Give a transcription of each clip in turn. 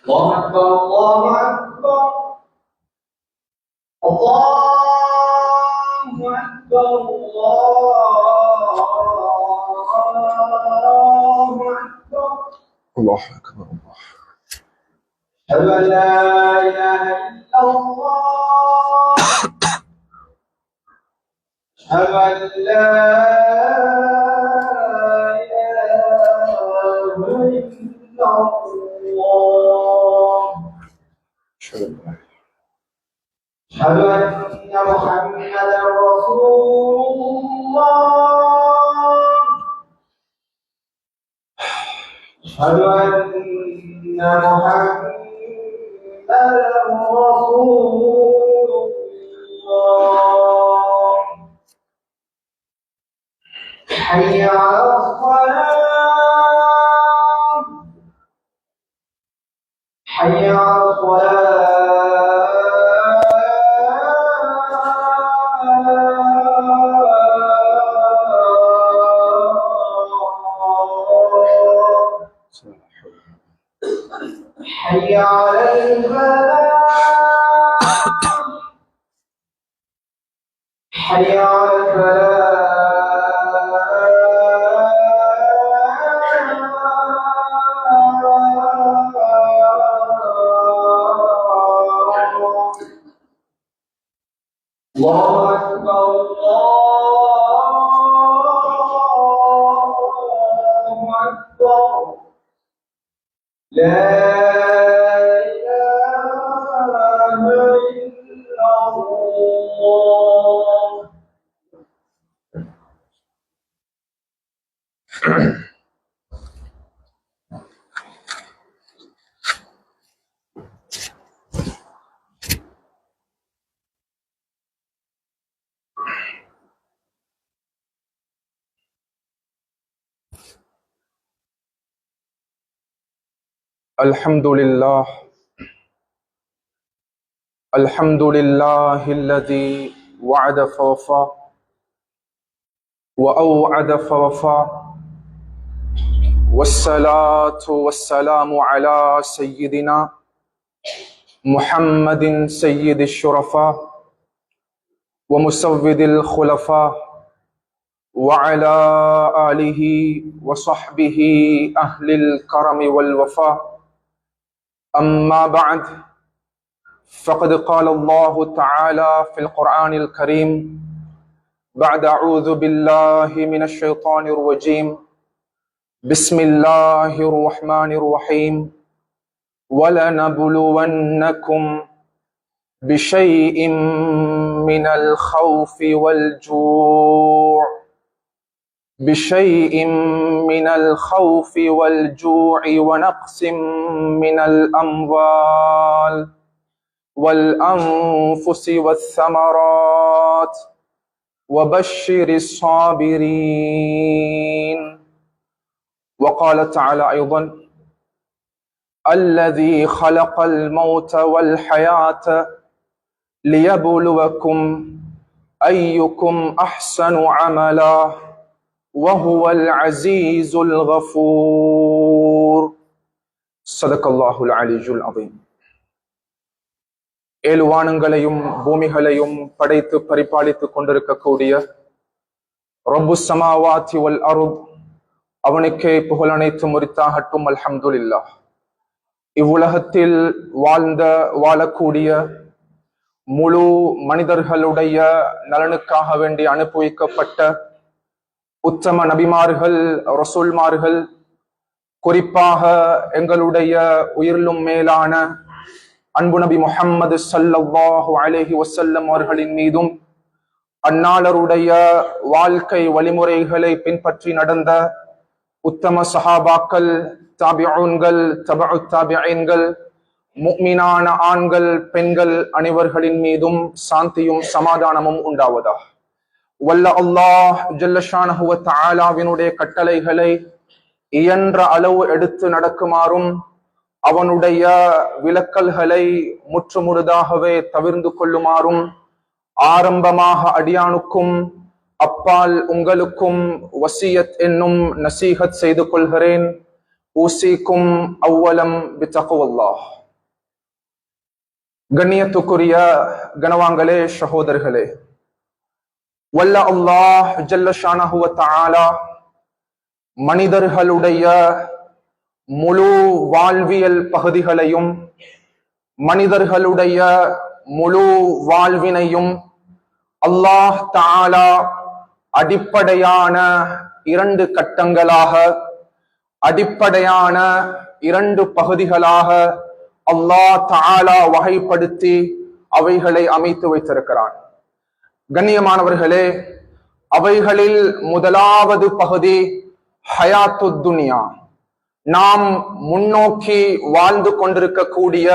الله أكبر الله أكبر الله أكبر الله أكبر الله. أشهد أن لا إله إلا الله أشهد أن لا إله إلا الله أشهد أن لا إله. أشهد أن محمدا رسول الله أشهد أن محمدا رسول الله حي على الصلاة حي على حي على الفلاح حي على الفلاح الله أكبر الله أكبر لا إله إلا الله. الحمد لله الذي وعد فوفى وأوعد فوفى والصلاة والسلام على سيدنا محمد سيد الشرفاء ومسود الخلفاء وعلى آله وصحبه أهل الكرم والوفاء. أما بعد، فقد قال الله تعالى في القرآن الكريم بعد أعوذ بالله من الشيطان الرجيم بسم الله الرحمن الرحيم ولنبلونكم بشيء من الخوف والجوع ونقص من الأموال والأنفس والثمرات وبشر الصابرين. وقال تعالى أيضا الذي خلق الموت والحياة ليبلوكم أيكم أحسن عملا وهو العزيز الغفور. صدق الله العلي العظيم. ஏழு வானங்களையும் பூமிகளையும் படைத்து பரிபாலித்துக் கொண்டிருக்கக்கூடிய ரப்பு ஸமாவாத்தி வல் அர்த் அவனுக்கே புகழ் அனைத்தும் உரித்தாகட்டும். அல்ஹம்துலில்லாஹ். இவ்வுலகத்தில் வாழக்கூடிய முழு மனிதர்களுடைய நலனுக்காக வேண்டி அனுப்பி வைக்கப்பட்ட உத்தம நபிமார்கள், ரசூல்மார்கள், குறிப்பாக எங்களுடைய உயிரிலும் மேலான அன்பு நபி முஹம்மது ஸல்லல்லாஹு அலைஹி வஸல்லம் அவர்களின் மீதும் அந்நாளருடைய வாழ்க்கை வழிமுறைகளை பின்பற்றி நடந்த உத்தம சஹாபாக்கள், தாபிஊன்கள், தபஉ தாபிஈன்கள், முஃமினான ஆண்கள், பெண்கள் அனைவர்களின் மீதும் சாந்தியும் சமாதானமும் உண்டாவதாக. வல்ல அல்லாஹ் ஜல்ல ஷானஹு வ தஆலாவினுடைய கட்டளைகளை இயன்ற அளவு எடுத்து நடக்குமாறும் அவனுடைய விலக்கல்களை முற்றுமுழுதாகவே தவிர்ந்து கொள்ளுமாறும் ஆரம்பமாக அடியானுக்கும் அப்பால் உங்களுக்கும் வசியத் என்னும் நசீஹத் செய்து கொள்கிறேன். ஊசிக்கும் அவ்வலம் பித்தகுவல்லாஹ். கண்ணியத்துக்குரிய கனவான்களே, சகோதரர்களே, வல்ல அல்லாஹ் ஜல்ல ஷானஹு வ தஆலா மனிதர்களுடைய முழு வாழ்வியல் பகுதிகளையும் மனிதர்களுடைய முழு வாழ்வினையும் அல்லாஹ் தஆலா அடிப்படையான 2 கட்டங்களாக, அடிப்படையான 2 பகுதிகளாக அல்லாஹ் தஆலா வகைப்படுத்தி அவைகளை அமைத்து வைத்திருக்கிறான். கண்ணியமானவர்களே, அவைகளில் முதலாவது பகுதி ஹயாத்து துனியா, நாம் முன்னோக்கி வாழ்ந்து கொண்டிருக்கக்கூடிய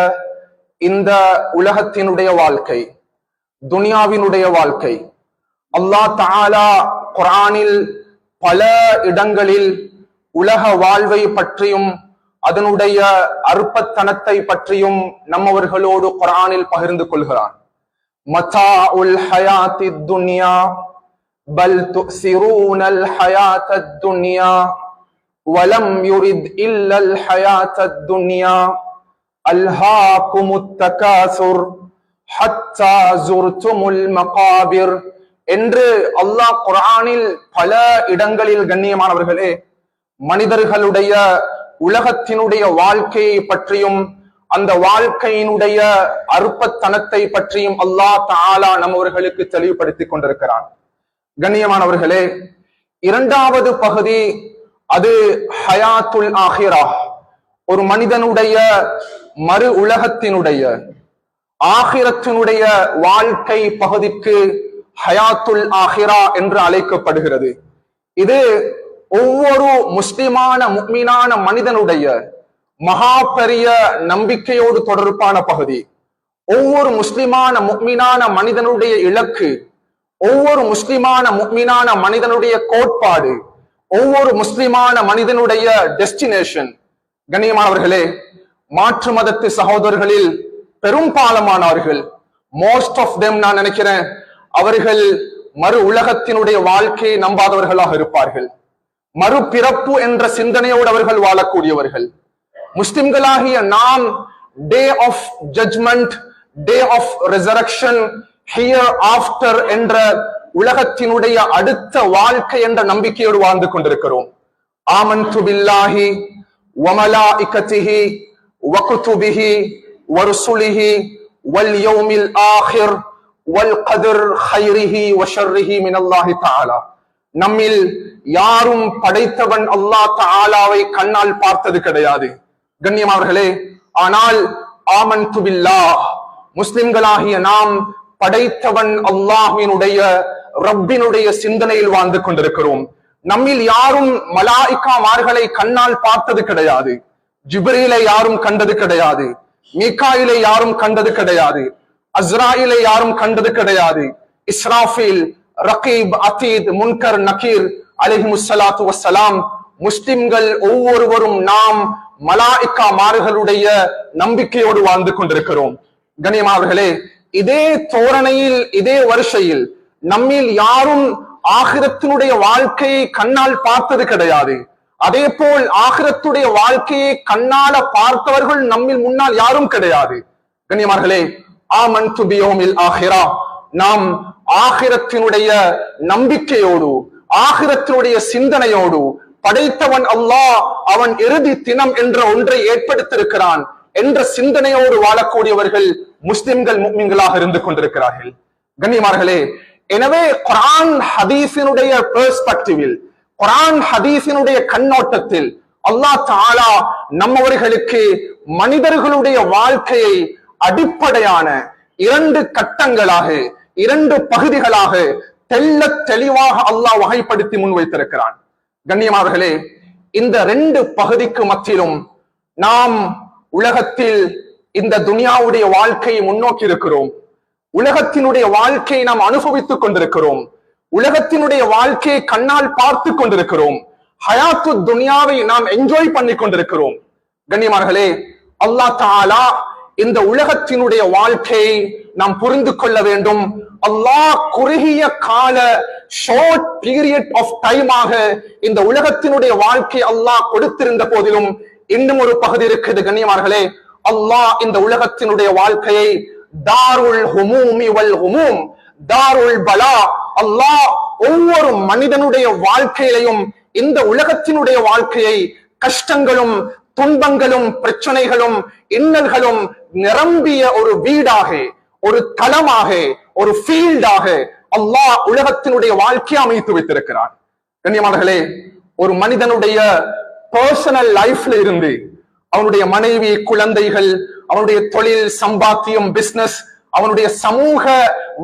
இந்த உலகத்தினுடைய வாழ்க்கை, துனியாவினுடைய வாழ்க்கை. அல்லாஹ் தஆலா குர்ஆனில் பல இடங்களில் உலக வாழ்வை பற்றியும் அதனுடைய அற்பத்தனத்தை பற்றியும் நம்மவர்களோடு குர்ஆனில் பகிர்ந்து கொள்கிறான். மதாஉல் ஹயாத்தித் துன்யா பல் துஸிரூனல் ஹயாத்தத் துன்யா வலம் யுரித் இல்லல் ஹயாத்தத் துன்யா அல்ஹாகுமுத் தகாசுர் ஹத்தா ஸுர்துமுல் மகாபிர் என்று அல்லாஹ் குர்ஆனில் பல இடங்களில் கண்ணியமானவர்களே மனிதர்களுடைய உலகத்தினுடைய வாழ்க்கையை பற்றியும் அந்த வாழ்க்கையினுடைய அற்பத்தனத்தை பற்றியும் அல்லாஹ் தஆலா நம்மவர்களுக்கு தெளிவுபடுத்திக் கொண்டிருக்கிறான். கண்ணியமானவர்களே, 2வது பகுதி அது ஹயாத்துல் ஆஹிரா, ஒரு மனிதனுடைய மறு உலகத்தினுடைய ஆகிரத்தினுடைய வாழ்க்கை பகுதிக்கு ஹயாத்துல் ஆஹிரா என்று அழைக்கப்படுகிறது. இது ஒவ்வொரு முஸ்லிமான முஃமினான மனிதனுடைய மகா பெரிய நம்பிக்கையோடு தொடர்பான பகுதி. ஒவ்வொரு முஸ்லிமான முஃமினான மனிதனுடைய இலக்கு, ஒவ்வொரு முஸ்லிமான முஃமினான மனிதனுடைய கோட்பாடு, ஒவ்வொரு முஸ்லிமான மனிதனுடைய டெஸ்டினேஷன். கண்ணியமானவர்களே, மாற்று மதத்து சகோதரர்களில் பெரும்பாலானவர்கள், மோஸ்ட் ஆஃப் தெம், நான் நினைக்கிறேன், அவர்கள் மறு உலகத்தினுடைய வாழ்க்கையை நம்பாதவர்களாக இருப்பார்கள். மறுபிறப்பு என்ற சிந்தனையோடு அவர்கள் வாழக்கூடியவர்கள். முஸ்லிம்களாகிய நாம் day of judgement, day of resurrection, hereafter என்ற உலகத்தினுடைய அடுத்த வாழ்க்கை என்ற நம்பிக்கையோடு வாழ்ந்து கொண்டிருக்கிறோம். ஆமன்து பில்லாஹி வ மலாயிகத்திஹி வ குதுபிஹி வ ருசுலிஹி வல் யௌமில் ஆகிர் வல் கத்ர் கைரிஹி வ ஷர்ரிஹி மினல்லாஹி தஆலா. நம்மில் யாரும் படைத்தவன் அல்லாஹ் தஆலாவை கண்ணால் பார்த்தது கிடையாது கண்ணியமானவர்களே. ஆனால் ஆமன்து பில்லாஹ், முஸ்லிம்களாகிய நாம் படைத்தவன் அல்லாஹ்வினுடைய ரப்பினுடைய சிந்தனையில் வாழ்ந்து கொண்டிருக்கிறோம். நம்மில் யாரும் மலாயிகாமார்களை கண்ணால் பார்த்தது கிடையாது. ஜிப்ரீலை யாரும் கண்டது கிடையாது. மீகாயிலை யாரும் கண்டது கிடையாது. அஸ்ராயிலை யாரும் கண்டது கிடையாது. இஸ்ராஃபீல், ரகீப், அதீத், முன்கர், நகீர் அலைஹிமுஸ்ஸலாத்து வஸ்ஸலாம். முஸ்லிம்கள் ஒவ்வொருவரும் நாம் மலாயிகாமார்களுடைய நம்பிக்கையோடு வாழ்ந்து கொண்டிருக்கிறோம். கண்ணியமானவர்களே, இதே தோரணையில், இதே வரிசையில் நம்மில் யாரும் ஆகிரத்தினுடைய வாழ்க்கையை கண்ணால் பார்த்தது கிடையாது. அதே போல் ஆகிரத்துடைய வாழ்க்கையை கண்ணால பார்த்தவர்கள் நம்மில் முன்னால் யாரும் கிடையாது. கண்ணியமானவர்களே, ஆமன்து பியௌமில் ஆஹிரா, நாம் ஆகிரத்தினுடைய நம்பிக்கையோடு, ஆகிரத்தினுடைய சிந்தனையோடு, படைத்தவன் அல்லாஹ், அவன் இறுதி தினம் என்ற ஒன்றை ஏற்படுத்தியிருக்கிறான் என்ற சிந்தனையோடு வாழக்கூடியவர்கள் முஸ்லிம்கள் முஃமின்களாக இருந்து கொண்டிருக்கிறார்கள். கண்ணியமானவர்களே, எனவே குர்ஆன் ஹதீஸினுடைய பெர்ஸ்பெக்டிவில், குர்ஆன் ஹதீஸினுடைய கண்ணோட்டத்தில் அல்லாஹ் தஆலா நம்மவர்களுக்கு மனிதர்களுடைய வாழ்க்கையை அடிப்படையான 2 கட்டங்களாக, 2 பகுதிகளாக தெள்ள தெளிவாக அல்லாஹ் வகைப்படுத்தி முன்வைத்திருக்கிறான். கண்ணியமானவர்களே, இந்த 2 பகுதிக்கு மத்தியிலும் நாம் உலகத்தில் இந்த துனியாவுடைய வாழ்க்கையை முன்னோக்கி இருக்கிறோம். உலகத்தினுடைய வாழ்க்கையை நாம் அனுபவித்துக் கொண்டிருக்கிறோம். உலகத்தினுடைய வாழ்க்கையை கண்ணால் பார்த்து கொண்டிருக்கிறோம். ஹயாத்து துனியாவை நாம் என்ஜாய் பண்ணி கொண்டிருக்கிறோம். கண்ணியமானவர்களே, அல்லாஹ் தஆலா இந்த உலகத்தினுடைய வாழ்க்கையை நாம் புரிந்து கொள்ள வேண்டும். அல்லாஹ் குறுகிய கால ஷார்ட் பீரியட் ஆஃப் டைமாக இந்த உலகத்தினுடைய வாழ்க்கை அல்லாஹ் கொடுத்திருந்த போதிலும் இன்னும் ஒரு பகுதி இருக்குது கண்ணியமார்களே. அல்லாஹ் இந்த உலகத்தினுடைய வாழ்க்கையை தாருல் ஹுமூமி வல் ஹுமூம், தாருல் பலா, அல்லாஹ் ஒவ்வொரு மனிதனுடைய வாழ்க்கையிலையும் இந்த உலகத்தினுடைய வாழ்க்கையை கஷ்டங்களும் துன்பங்களும் பிரச்சனைகளும் இன்னல்களும் நிரம்பிய ஒரு வீடாக, ஒரு தளமாக, ஒரு ஃபீல்டாக அல்லாஹ் உலகத்தினுடைய வாழ்க்கையை அமைத்து வைத்திருக்கிறார். கண்ணியமானவர்களே, ஒரு மனிதனுடைய பர்சனல் லைஃப்ல இருந்து அவனுடைய மனைவி, குழந்தைகள், அவனுடைய தொழில், சம்பாத்தியம், பிசினஸ், அவனுடைய சமூக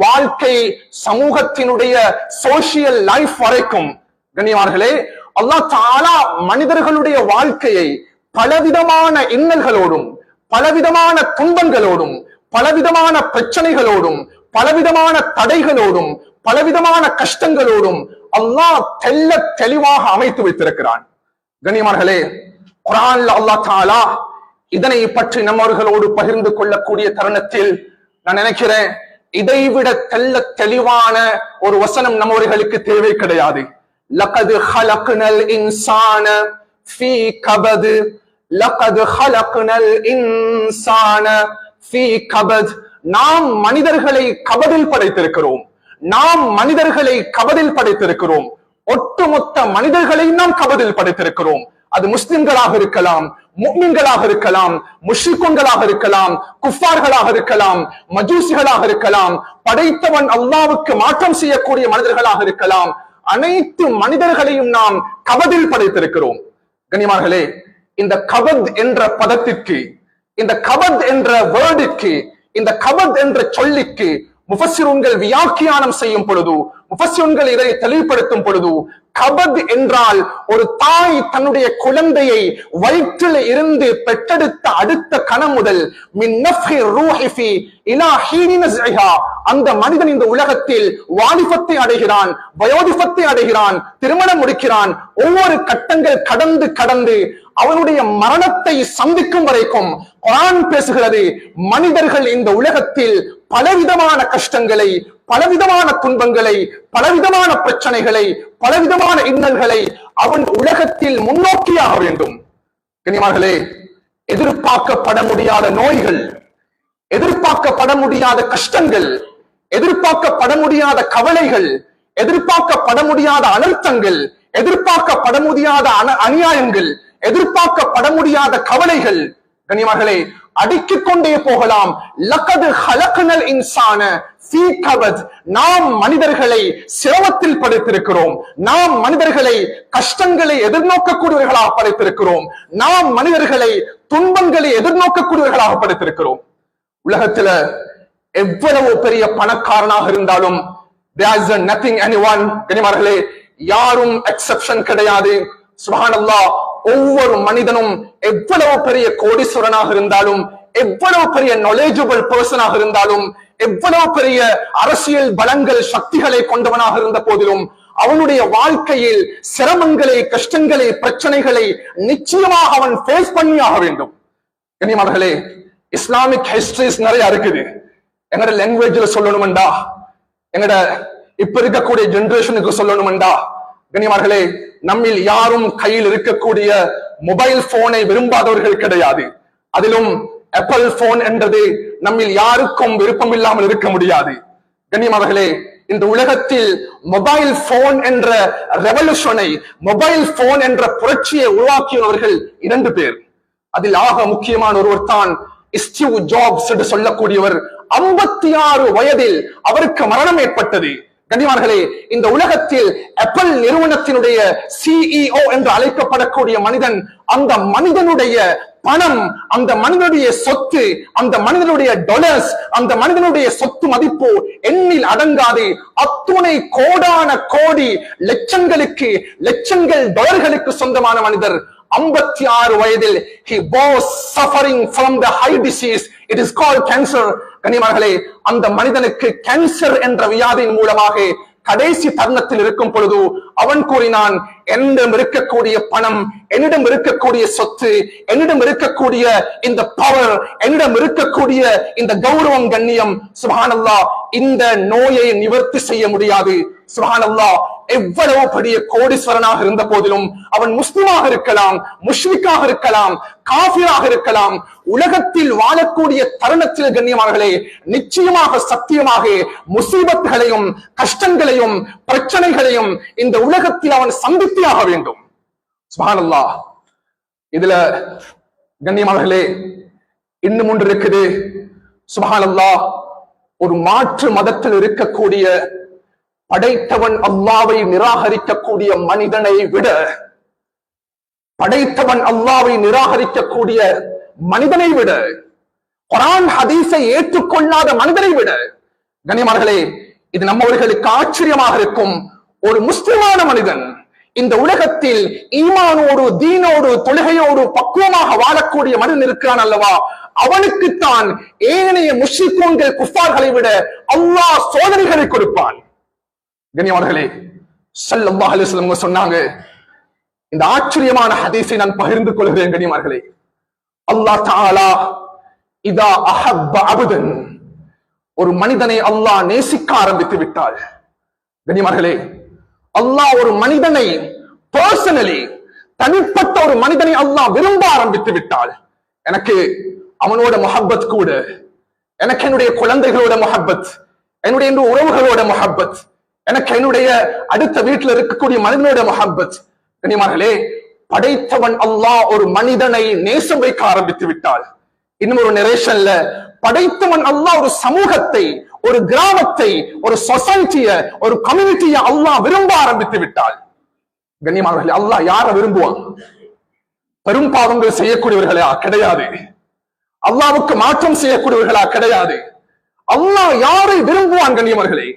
வாழ்க்கை, சமூகத்தினுடைய சோசியல் லைஃப் வரைக்கும் கண்ணியமானவர்களே, அல்லாஹ் தஆலா மனிதர்களுடைய வாழ்க்கையை பலவிதமான இன்னல்களோடும், பலவிதமான துன்பங்களோடும், பலவிதமான பிரச்சனைகளோடும், பலவிதமான தடைகளோடும், பலவிதமான கஷ்டங்களோடும் அல்லாஹ் தெல்ல தெளிவாக அமைத்து வைத்திருக்கிறான். கண்ணியமானவர்களே, குர்ஆன்ல அல்லாஹ் தஆலா இதனை பற்றி நம்மவர்களோடு பகிர்ந்து கொள்ளக்கூடிய தருணத்தில் நான் நினைக்கிறேன், இதைவிட தெல்ல தெளிவான ஒரு வசனம் நம்மவர்களுக்கு தேவை கிடையாது. லகத் ஹலக்னல் இன்சான ஃபீ கபத், லகத் ஹலக்னல் இன்சான ஃபீ கபத். நாம் மனிதர்களை கபதில் படைத்திருக்கிறோம், நாம் மனிதர்களை கபதில் படைத்திருக்கிறோம், ஒட்டுமொத்த மனிதர்களை நாம் கபதில் படைத்திருக்கிறோம். அது முஸ்லிம்களாக இருக்கலாம், முஃமின்களாக இருக்கலாம், முஷ்ரிக்குன்களாக இருக்கலாம், குஃபார்களாக இருக்கலாம், மஜூசிகளாக இருக்கலாம், படைத்தவன் அல்லாஹ்வுக்கு மாற்றம் செய்யக்கூடிய மனிதர்களாக இருக்கலாம். அனைத்து மனிதர்களையும் நாம் கபதில் படைத்திருக்கிறோம். கண்ணியமானவர்களே, இந்த கபத் என்ற பதத்திற்கு, இந்த கபத் என்ற வேர்டுக்கு, இந்த கபத் என்ற சொல்லிக்கு முஃபஸ்ஸிரூன்கள் வியாக்கியானம் செய்யும் பொழுது, முஃபஸ்ஸிரூன்கள் இதை தெளிவுபடுத்தும் பொழுது, கபத் என்றால் ஒரு தாய் தன்னுடைய குழந்தையை வயிற்றில் இருந்து பெற்றெடுத்த அடுத்த கணம் முதல் மின் நஃப்ஹி ரூஹி ஃபீ இலா ஹீனி நஸ்இஹா, அந்த மனிதன் இந்த உலகத்தில் வாலிபத்தை அடைகிறான், வயோதிபத்தை அடைகிறான், திருமணம் முடிக்கிறான். ஒவ்வொரு கட்டங்கள் கடந்து கடந்து அவனுடைய மரணத்தை சந்திக்கும் வரைக்கும் குர்ஆன் பேசுகிறது, மனிதர்கள் இந்த உலகத்தில் பலவிதமான கஷ்டங்களை, பலவிதமான துன்பங்களை, பலவிதமான பிரச்சனைகளை, பலவிதமான இன்னல்களை அவன் உலகத்தில் முன்னோக்கியாக வேண்டும். கண்ணியமானவர்களே, எதிர்பார்க்கப்பட முடியாத நோய்கள், எதிர்பார்க்கப்பட முடியாத கஷ்டங்கள், எதிர்பார்க்கப்பட முடியாத கவலைகள், எதிர்பார்க்கப்பட முடியாத அனர்த்தங்கள், எதிர்பார்க்கப்பட முடியாத அநியாயங்கள், எதிர்பார்க்கப்பட முடியாத கவலைகள் கண்ணியமானவர்களே அடுக்கிக் கொண்டே போகலாம். லகத் ஹலக்னல் இன்சான ஃபீ கபத், நாம் மனிதர்களை சிரமத்தில் படைத்திருக்கிறோம், நாம் மனிதர்களை கஷ்டங்களை எதிர்நோக்கக்கூடியவர்களாக படைத்திருக்கிறோம், நாம் மனிதர்களை துன்பங்களை எதிர்நோக்கக்கூடியவர்களாக படைத்திருக்கிறோம். உலகத்துல எவ்வளவு பெரிய பணக்காரனாக இருந்தாலும் there is nothing anyone, கண்ணியமானவர்களே, யாரும் எக்ஸெப்ஷன் கிடையாது. சுப்ஹானல்லாஹ், ஒவ்வொரு மனிதனும் எவ்வளவு பெரிய கோடீஸ்வரனாக இருந்தாலும், எவ்வளவு பெரிய knowledgeable பர்சனாக இருந்தாலும், எவ்வளவு பெரிய அரசியல் பலங்கள் சக்திகளை கொண்டவனாக இருந்த போதிலும் அவனுடைய வாழ்க்கையில் சிரமங்களை, கஷ்டங்களை, பிரச்சனைகளை நிச்சயமாக அவன் ஃபேஸ் பண்ணியாக வேண்டும். கண்ணியமானவர்களே, இஸ்லாமிக் ஹிஸ்டரிஸ் நிறைய இருக்குது. எங்கட லாங்குவேஜ்ல சொல்லணும்டா, எங்கட இப்ப இருக்கக்கூடிய ஜெனரேஷனுக்கு சொல்லணும்டா கண்ணியமானவர்களே, நம்மில் யாரும் கையில் இருக்கக்கூடிய மொபைல் போனை விரும்பாதவர்கள் கிடையாது. அதிலும் ஆப்பிள் போன் என்றது நம்மில் யாருக்கும் விருப்பம் இல்லாமல் இருக்க முடியாது. கண்ணியமானவர்களே, இந்த உலகத்தில் மொபைல் போன் என்ற ரெவல்யூஷனை, மொபைல் போன் என்ற புரட்சியை உருவாக்கியவர்கள் 2 பேர். அதில் ஆக முக்கியமான ஒருவர் தான் ஸ்டீவ் ஜாப்ஸ் என்று சொல்லக்கூடியவர். 56 வயதில் அவருக்கு மரணம் ஏற்பட்டது. கண்ணியமானவர்களே, இந்த உலகத்தில் ஆப்பிள் நிறுவனத்தினுடைய CEO என்று அழைக்கப்படக்கூடிய மனிதன், அந்த மனிதனுடைய பணம், அந்த மனிதனுடைய சொத்து, அந்த மனிதனுடைய டாலர்ஸ், அந்த மனிதனுடைய சொத்து மதிப்பு எண்ணில் அடங்காது. அத்துணை கோடான கோடி லட்சங்களுக்கு, லட்சங்கள் டாலர்களுக்கு சொந்தமான மனிதர் 56 வயதில் he was suffering from the high disease, it is called cancer. கண்ணியமானவர்களே, அந்த மனிதனுக்கு கேன்சர் என்ற வியாதியின் மூலமாக கடைசி தருணத்தில் இருக்கும் பொழுது அவன் கூறினான், என்னிடம் இருக்கக்கூடிய பணம், என்னிடம் இருக்கக்கூடிய சொத்து, என்னிடம் இருக்கக்கூடிய இந்த பவர், என்னிடம் இருக்கக்கூடிய இந்த கௌரவம், கண்ணியம், சுப்ஹானல்லாஹ், இந்த நோயை நிவர்த்தி செய்ய முடியாது. சுப்ஹானல்லாஹ், எவ்வளவு பெரிய கோடீஸ்வரனாக இருந்த போதிலும் அவன் முஸ்லிமாக இருக்கலாம், முஷ்ரிக்காக இருக்கலாம், காஃபிராக இருக்கலாம், உலகத்தில் வாழக்கூடிய தருணத்தில் கண்ணியமானவர்களே, நிச்சயமாக சத்தியமாக முசீபத்துகளையும் கஷ்டங்களையும் பிரச்சனைகளையும் இந்த உலகத்தில் அவன் சந்தித்தியாக வேண்டும். சுப்ஹானல்லாஹ். இதுல கண்ணியமானவர்களே இன்னும் ஒன்று இருக்குது. சுப்ஹானல்லாஹ், ஒரு மாற்று மதத்தில் இருக்கக்கூடிய படைத்தவன் அல்லாவை நிராகரிக்கக்கூடிய மனிதனை விட, படைத்தவன் அல்லாவை நிராகரிக்கக்கூடிய மனிதனை விட, குர்ஆன் ஹதீஸை ஏற்றுக்கொள்ளாத மனிதனை விட, கண்ணியமானவர்களே, இது நம்மவர்களுக்கு ஆச்சரியமாக இருக்கும். ஒரு முஸ்லிமான மனிதன் இந்த உலகத்தில் ஈமானோடு, தீனோடு, தொழுகையோடு பக்குவமாக வாழக்கூடிய மனிதன் இருக்கிறான் அல்லவா, அவனுக்குத்தான் ஏனைய முஷ்ரிக்கீன்கள், குஃபார்களை விட அல்லாஹ் சோதனைகளை கொடுப்பான். கண்ணியமானவர்களே, ஸல்லல்லாஹு அலைஹி வஸல்லம் சொன்னாங்க, இந்த ஆச்சரியமான ஹதீஸை நான் பகிர்ந்து கொள்கிறேன். கண்ணியமானவர்களே, அல்லாஹ் தஆலா இதா அஹப்ப அப்தன், ஒரு மனிதனை அல்லாஹ் நேசிக்க ஆரம்பித்து விட்டால், கண்ணியமானவர்களே, அல்லாஹ் ஒரு மனிதனை பர்சனலி, தனிப்பட்ட ஒரு மனிதனை அல்லாஹ் விரும்ப ஆரம்பித்து விட்டால், எனக்கு அவனோட முஹப்பத் கூட, எனக்கு என்னுடைய குழந்தைகளோட முஹப்பத், என்னுடைய உறவுகளோட முஹப்பத், எனக்கு என்னுடைய அடுத்த வீட்டில் இருக்கக்கூடிய மனிதனோட முஹப்பத். கண்ணியமானவர்களே, படைத்தவன் அல்லாஹ் ஒரு மனிதனை நேசம் வைக்க ஆரம்பித்து விட்டால், இன்னும் ஒரு நரேஷன்ல படைத்தவன் அல்லாஹ் ஒரு சமூகத்தை, ஒரு கிராமத்தை, ஒரு சொசைட்டிய, ஒரு கம்யூனிட்டியை அல்லாஹ் விரும்ப ஆரம்பித்து விட்டால், கண்ணியமானவர்களே, அல்லாஹ் யாரை விரும்புவான்? பெரும் பாவங்கள் செய்யக்கூடியவர்களா? கிடையாது. அல்லாஹ்வுக்கு மாற்றம் செய்யக்கூடியவர்களா? கிடையாது. அல்லாஹ் யாரை விரும்புவான்? கண்ணியமானவர்களே,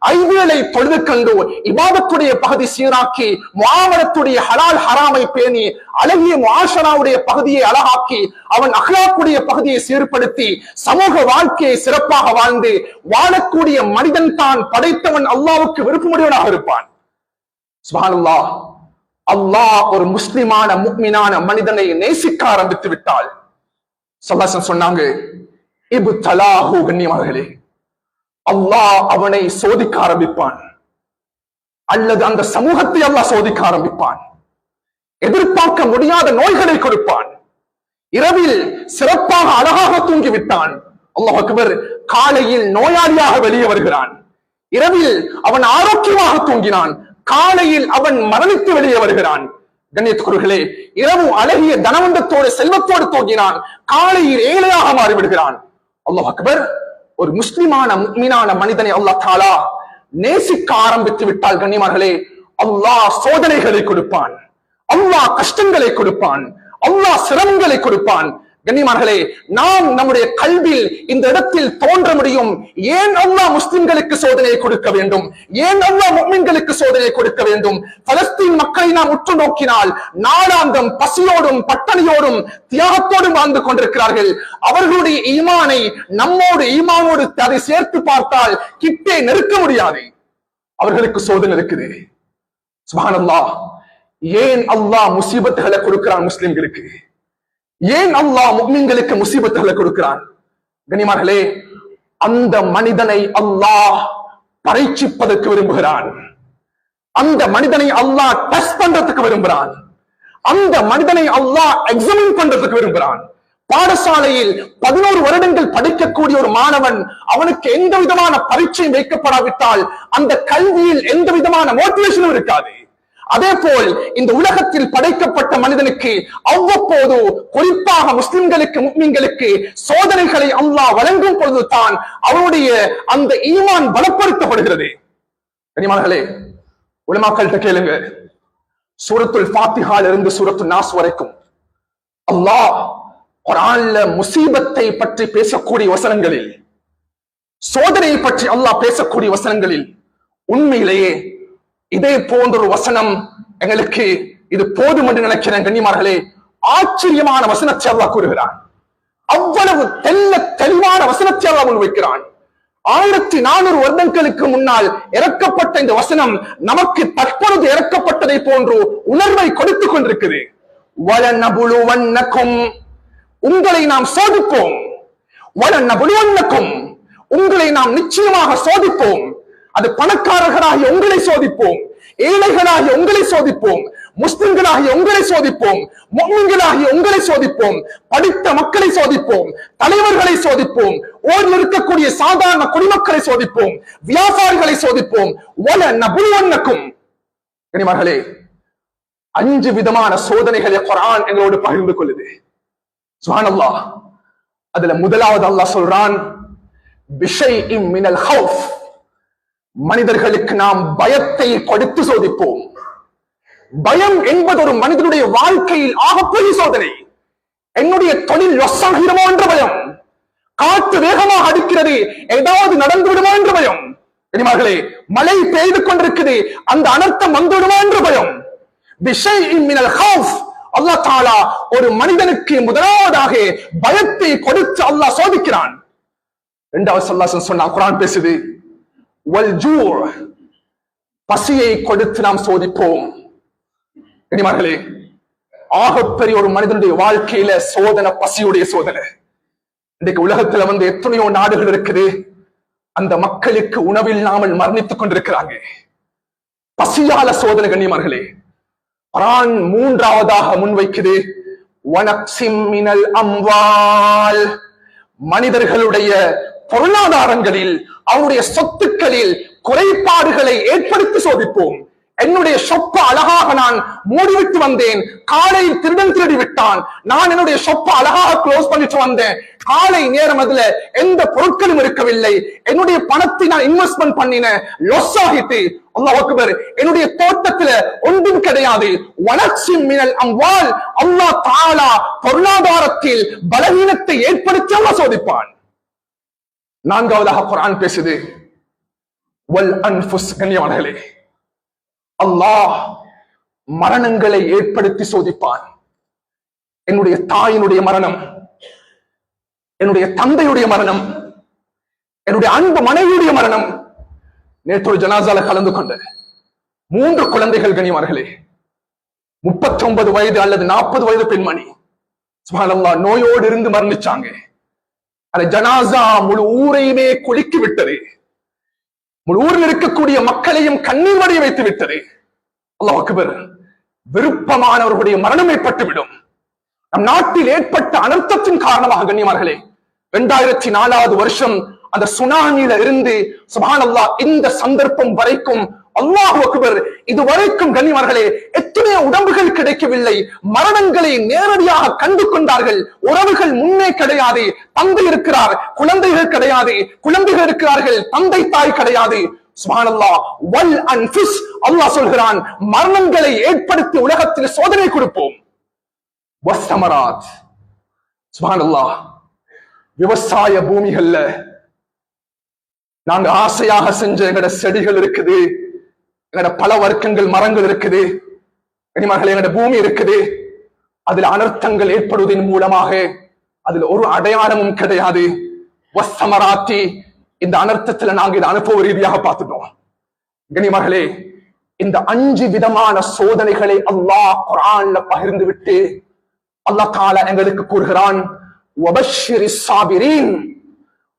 ஐவேளை தொழுது கண்டு இபாதத்துடைய பகுதி சீராக்கி, முஆமலத்துடைய ஹலால் ஹராமை பேணி, அழகிய முஆஷராவுடைய பகுதியை அழகாக்கி, அவன் அக்லாக்குடைய பகுதியை சீர்படுத்தி சமூக வாழ்க்கையை சிறப்பாக வாழ்ந்து வாழக்கூடிய மனிதன் தான் படைத்தவன் அல்லாஹ்வுக்கு விருப்பமுடையவனாக இருப்பான். சுப்ஹானல்லாஹ். அல்லாஹ் ஒரு முஸ்லிமான முஃமினான மனிதனை நேசிக்க ஆரம்பித்து விட்டால், ஸல்லல்லாஹு அலைஹி வஸல்லம் சொன்னாங்க, இப்தலாஹு, கண்ணியமானவர்களே, அல்லாஹ் அவனை சோதிக்க ஆரம்பிப்பான், அல்லது அந்த சமூகத்தை அல்லாஹ் சோதிக்க ஆரம்பிப்பான். எதிர்பார்க்க முடியாத நோய்களை கொடுப்பான். இரவில் சிறப்பாக அழகாக தூங்கிவிட்டான், அல்லாஹ் அக்பர், காலையில் நோயாளியாக வெளியே வருகிறான். இரவில் அவன் ஆரோக்கியமாக தூங்கினான், காலையில் அவன் மரணித்து வெளியே வருகிறான். கண்ணியத்துக்குரியவர்களே, இரவு அழகிய தனவந்தத்தோடு செல்வத்தோடு தூங்கினான், காலையில் ஏழையாக மாறிவிடுகிறான். அல்லாஹ் அக்பர். ஒரு முஸ்லிமான முஃமினான மனிதனை அல்லாஹ் தஆலா நேசிக்க ஆரம்பித்து விட்டால், கண்ணியமானவர்களே, அல்லாஹ் சோதனைகளை கொடுப்பான், அல்லாஹ் கஷ்டங்களை கொடுப்பான், அல்லாஹ் சிரமங்களை கொடுப்பான். கண்ணியமானவர்களே, நாம் நம்முடைய கல்வியில் இந்த இடத்தில் தோன்ற முடியும், ஏன் அல்லாஹ் முஸ்லிம்களுக்கு சோதனையை கொடுக்க வேண்டும்? ஏன் அல்லாஹ் முஃமின்களுக்கு சோதனையை கொடுக்க வேண்டும்? பலஸ்தீன் மக்களை நாம் உற்று நோக்கினால் நாளாந்தம் பசியோடும் பட்டணியோடும் தியாகத்தோடும் வாழ்ந்து கொண்டிருக்கிறார்கள். அவர்களுடைய ஈமானை நம்மோடு ஈமானோடு அதை சேர்த்து பார்த்தால் கிட்டே நெருக்க முடியாது. அவர்களுக்கு சோதனை இருக்குது. சுப்ஹானல்லாஹ். ஏன் அல்லாஹ் முசீபத்துகளை கொடுக்கிறான் முஸ்லிம்களுக்கு? ஏன் அல்லாஹ் முஃமின்களுக்கு முசீபத்துகளை கொடுக்கிறான்? கண்ணியமானவர்களே, அந்த மனிதனை அல்லாஹ் பரீட்சிப்பதற்கு விரும்புகிறான். அந்த மனிதனை அல்லாஹ் டெஸ்ட் பண்றதுக்கு விரும்புகிறான். அந்த மனிதனை அல்லாஹ் எக்ஸாமின் பண்றதுக்கு விரும்புகிறான். பாடசாலையில் 11 வருடங்கள் படிக்கக்கூடிய ஒரு மாணவன், அவனுக்கு எந்த விதமான பரீட்சையும் வைக்கப்படாவிட்டால் அந்த கல்வியில் எந்த விதமான மோட்டிவேஷனும் இருக்காது. அதே போல் இந்த உலகத்தில் படைக்கப்பட்ட மனிதனுக்கு அவ்வப்போது, குறிப்பாக முஸ்லிம்களுக்கு முஃமின்களுக்கு சோதனைகளை அல்லாஹ் வழங்கும் பொழுதுதான் அவனுடைய அந்த ஈமான் பலப்படுத்தப்படுகிறது. கண்ணியமானவர்களே, உலமாக்கள்கிட்ட கேளுங்க, சூரத்துல் ஃபாத்திஹால இருந்து சூரத்துல் நாஸ் வரைக்கும் அல்லாஹ் குர்ஆன்ல முசீபத்தை பற்றி பேசக்கூடிய வசனங்களில், சோதனையை பற்றி அல்லாஹ் பேசக்கூடிய வசனங்களில் உண்மையிலேயே இதே போன்ற ஒரு வசனம் எங்களுக்கு இது போதும் என்று நினைக்கிறேன். கண்ணியமானவர்களே, ஆச்சரியமான வசனத்தை அல்லாஹ் கூறுகிறான். அவ்வளவு தெளிவான வசனத்தை அல்லாஹ் முன்வைக்கிறான். 1400 வருடங்களுக்கு முன்னால் இறக்கப்பட்ட இந்த வசனம் நமக்கு தற்பொழுது இறக்கப்பட்டதை போன்று உணர்வை கொடுத்துக் கொண்டிருக்குது. வலநபுலுவன்னக்கும், உங்களை நாம் சோதிப்போம். வலநபுலுவன்னக்கும், உங்களை நாம் நிச்சயமாக சோதிப்போம். அது பணக்காரர்களாகிய உங்களை சோதிப்போம், ஏழைகளாகிய உங்களை சோதிப்போம், முஸ்லிம்களாகிய உங்களை சோதிப்போம், முஃமின்களாகிய உங்களை சோதிப்போம், படித்த மக்களை சோதிப்போம், தலைவர்களை சோதிப்போம், ஊரில் இருக்கக்கூடிய சாதாரண குடிமக்களை சோதிப்போம், வியாபாரிகளை சோதிப்போம். வலநபுலுவன்னக்கும், கனிமர்களே, 5 விதமான சோதனைகளை குர்ஆன் எங்களோடு பகிர்ந்து கொள்ளுது. சுப்ஹானல்லாஹ். அதுல முதலாவது அல்லாஹ் சொல்றான், பிஷைஇம் மினல் ஹௌஃப், மனிதர்களுக்கு நாம் பயத்தை கொடுத்து சோதிப்போம். பயம் என்பது ஒரு மனிதனுடைய வாழ்க்கையில் ஆகப்பெரிய சோதனை. என்னுடைய தொழில் லொஸ் ஆகிறோமோ என்ற பயம், காற்று வேகமாக அடிக்கிறது ஏதாவது நடந்து விடுமோ என்ற பயம், கனிமர்களே, மழை பெய்து கொண்டிருக்குது அந்த அனர்த்தம் வந்துவிடுமோ என்ற பயம். பிஷைஇம் மினல் ஹௌஃப், அல்லாஹ் தஆலா ஒரு மனிதனுக்கு முதலாவதாக பயத்தை கொடுத்து அல்லாஹ் சோதிக்கிறான். இரண்டாவது ஸல்லல்லாஹு அலைஹி வஸல்லம் சொன்னார், குர்ஆன் பேசுது, வல் ஜூ, பசியை கொடுத்து நாம் சோதிப்போம். கனிமர்களே, ஆகப்பெரிய ஒரு மனிதனுடைய வாழ்க்கையில சோதனை பசியுடைய சோதனை. இன்றைக்கு உலகத்துல எத்தனையோ நாடுகள் இருக்குது, அந்த மக்களுக்கு உணவில்லாமல் மரணித்துக் கொண்டிருக்கிறாங்க. பசியால சோதனை. கண்ணியமார்களே, குர்ஆன் மூன்றாவதாக முன்வைக்குது, வனக்ஸிம் மினல் அம்வால், மனிதர்களுடைய பொருளாதாரங்களில் அவருடைய சொத்துக்களில் குறைபாடுகளை ஏற்படுத்தி சோதிப்போம். என்னுடைய ஷொப்ப அழகாக நான் மூடிவிட்டு வந்தேன், காலை திருடன் திருடி விட்டான். நான் என்னுடைய ஷொப்ப அழகாக க்ளோஸ் பண்ணிட்டு வந்தேன், காலை நேரம் அதுல எந்த பொருட்களும் இருக்கவில்லை. என்னுடைய பணத்தை நான் இன்வெஸ்ட்மெண்ட் பண்ணின, லொஸ் ஆகிட்டு. அல்லாஹ் அக்பர். என்னுடைய தோட்டத்துல ஒன்றும் கிடையாது. வனக்ஸிம் மினல் அம்வால், அல்லாஹ் தஆலா பொருளாதாரத்தில் பலவீனத்தை ஏற்படுத்தி அல்லாஹ் சோதிப்பான். நான்காவதாக குர்ஆன் பேசுது, வல் அன்ஃபுஸ், கண்ணியமானவர்களே, அல்லாஹ் மரணங்களை ஏற்படுத்தி சோதிப்பான். என்னுடைய தாயினுடைய மரணம், என்னுடைய தந்தையுடைய மரணம், என்னுடைய அன்பு மனைவியுடைய மரணம். நேற்று ஒரு ஜனாசால கலந்து கொண்ட 3 குழந்தைகள், கண்ணியமானவர்களே, 39 வயது அல்லது 40 வயது பெண்மணி, சுப்ஹானல்லாஹ், நோயோடு இருந்து மரணிச்சாங்க. அந்த ஜனாசா முழு ஊரையுமே குலுக்கி விட்டது, முழு ஊரில் இருக்கக்கூடிய மக்களையும் கண்ணீர் வடிய வைத்து விட்டது. அல்லாஹ் அக்பர். விருப்பமானவர்களுடைய மரணம் ஏற்பட்டுவிடும். நம் நாட்டில் ஏற்பட்ட அனர்த்தத்தின் காரணமாக, கண்ணியமார்களே, 2004வது வருஷம் அந்த சுனாமியில இருந்து சுப்ஹானல்லாஹ் இந்த சந்தர்ப்பம் வரைக்கும், அல்லாஹ் அக்பர், இதுவரைக்கும் கண்ணியமார்களே எத்தனையோ உடம்புகள் கிடைக்கவில்லை. மரணங்களை நேரடியாக கண்டு கொண்டார்கள். உறவுகள் முன்னே கிடையாது, தந்தை இருக்கிறார், குழந்தைகள் கிடையாது, குழந்தைகள் இருக்கிறார்கள், தந்தை தாய் கிடையாது. சுப்ஹானல்லாஹ். வல் அன்ஃபுஸ், அல்லாஹ் சொல்கிறான், மரணங்களை ஏற்படுத்தி உலகத்தில் சோதனை கொடுப்போம். வஸ்ஸமராத், சுப்ஹானல்லாஹ், விவசாய பூமிகள்ல நாங்க ஆசையாக செஞ்ச எங்கட செடிகள் இருக்குது, எங்கட பல வர்க்கங்கள் மரங்கள் இருக்குது, கனிமர்களே, எங்கட பூமி இருக்குது. அதுல அனர்த்தங்கள் ஏற்படுவதன் மூலமாக அதுல ஒரு அடையாளமும் கிடையாது. வஸ்ஸமராத்தி, இந்த அனர்த்தத்துல நாங்க இதை அனுபவ ரீதியாக பார்த்துட்டோம். கனிமர்களே, இந்த 5 விதமான சோதனைகளை அல்லாஹ் குர்ஆன்ல பகிர்ந்து விட்டு அல்லாஹ் தஆலா எங்களுக்கு கூறுகிறான், வபஷ்ஷிரிஸ் சாபிரீன்,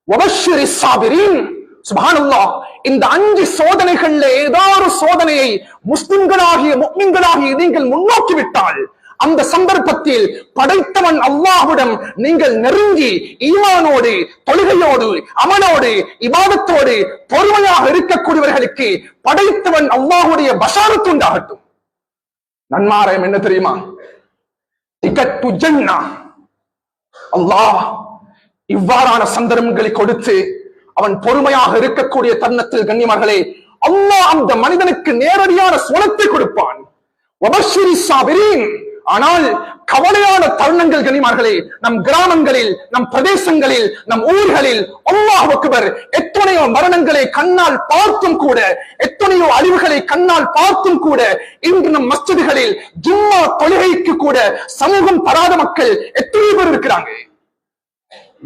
வபஷ்ஷிரிஸ் சாபிரீன். சுப்ஹானல்லாஹ். இந்த 5 சோதனைகள்ல ஏதாவது ஒரு சோதனையை முஸ்லிம்களாகிய முஃமின்களாகிய நீங்கள் முன்னோக்கி விட்டால், அந்த சந்தர்ப்பத்தில் படைத்தவன் அல்லாஹ்விடம் நீங்கள் நெருங்கி ஈமானோடு, தொழுகையோடு, அமலோடு, இபாதத்தோடு பொறுமையாக இருக்கக்கூடியவர்களுக்கு படைத்தவன் அல்லாஹ்வுடைய பஷாரத் உண்டாகட்டும். நன்மாராயம் என்ன தெரியுமா? டிக்கெட் டு ஜன்னா. அல்லாஹ் இவ்வாறான சந்தர்ப்பங்களை கொடுத்து அவன் பொறுமையாக இருக்கக்கூடிய தருணத்தில், கண்ணியமார்களே, அல்லாஹ் அந்த மனிதனுக்கு நேரடியான சுவனத்தை கொடுப்பான். வபஷ்ஷிரிஸ் சாபிரீன். ஆனால் கவலையான தருணங்கள், கண்ணியமார்களே, நம் கிராமங்களில், நம் பிரதேசங்களில், நம் ஊர்களில் அல்லாஹ் அக்பர், எத்தனையோ மரணங்களை கண்ணால் பார்த்தும் கூட, எத்தனையோ அழிவுகளை கண்ணால் பார்த்தும் கூட, இன்று நம் மஸ்ஜிதுகளில் ஜும்மா தொழுகைக்கு கூட சமூகம் தராத மக்கள் எத்தனையோ பேர் இருக்கிறாங்க.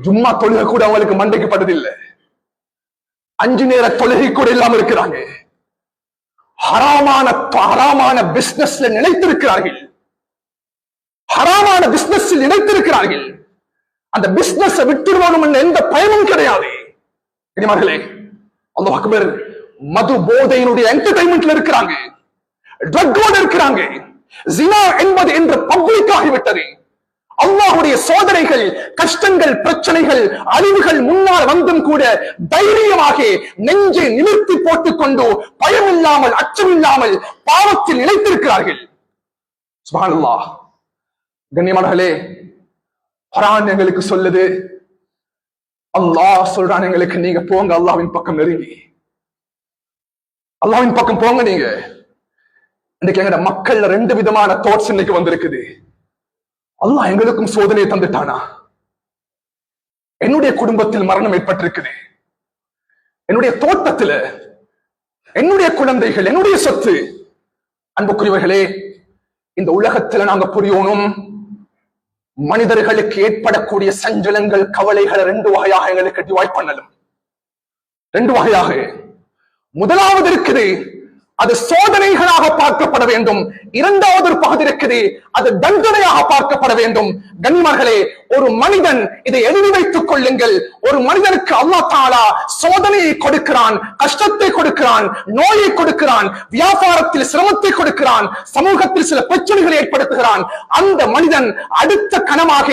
ஜும்மா தொழுகை கூட அவங்களுக்கு மண்டைக்கு பட்டதில்லை. 5 நேர தொழுகை கூட இல்லாம இருக்கிறாங்க. ஹராமான பிசினஸ்ல நிலைத்திருக்கிறார்கள். ஹராமான பிசினஸில் நிலைத்திருக்கிறார்கள். அந்த பிசினஸ் விட்டுருவானும் எந்த பயனும் கிடையாது. கனிமார்களே, அல்லாஹ் அக்பர், மது போதையினுடைய என்டர்டைன்மெண்ட்ல இருக்கிறாங்க, ட்ரக்கோட இருக்கிறாங்க. ஜினா என்பது என்று பப்ளிக் ஆகிவிட்டது. அல்லாஹ்வுடைய சோதனைகள், கஷ்டங்கள், பிரச்சனைகள், அழிவுகள் முன்னால் வந்தும் கூட தைரியமாக நெஞ்சை நிமிர்த்தி போட்டுக் கொண்டு பயமில்லாமல் அச்சமில்லாமல் பாவத்தில் நிலைத்திருக்கிறார்கள். சுப்ஹானல்லாஹ். கண்ணியமானவர்களே, குர்ஆன் எங்களுக்கு சொல்லுது, அல்லாஹ் சொல்றான் எங்களுக்கு, நீங்க போங்க அல்லாஹ்வின் பக்கம் நெருங்கி, அல்லாஹ்வின் பக்கம் போங்க. நீங்க இன்னைக்கு எங்கட மக்கள் 2 விதமான தாட்ஸ் இன்னைக்கு வந்திருக்குது. அல்லாஹ் எங்களுக்கும் சோதனையை தந்துட்டானா? என்னுடைய குடும்பத்தில் மரணம் ஏற்பட்டிருக்குது, என்னுடைய தோட்டத்துல என்னுடைய குழந்தைகள், என்னுடைய சொத்து. அன்புக்குரியவர்களே, இந்த உலகத்துல நாங்க புரியணும், மனிதர்களுக்கு ஏற்படக்கூடிய சஞ்சலங்கள், கவலைகளை 2 வகையாக எங்களுக்கு டிவைட் பண்ணலாம். 2 வகையாக. முதலாவது இருக்குது, அது சோதனைகளாக பார்க்கப்பட வேண்டும். இரண்டாவது ஒரு பகுதி இருக்குது, அது தண்டனையாக பார்க்கப்பட வேண்டும். கண்ணியமானவர்களே, ஒரு மனிதன், இதை எழுதி வைத்துக் கொள்ளுங்கள், ஒரு மனிதனுக்கு அல்லாஹ் தஆலா சோதனையை கொடுக்கிறான், கஷ்டத்தை கொடுக்கிறான், நோயை கொடுக்கிறான், வியாபாரத்தில் சிரமத்தை கொடுக்கிறான், சமூகத்தில் சில பிரச்சனைகளை ஏற்படுத்துகிறான். அந்த மனிதன் அடுத்த கணமாக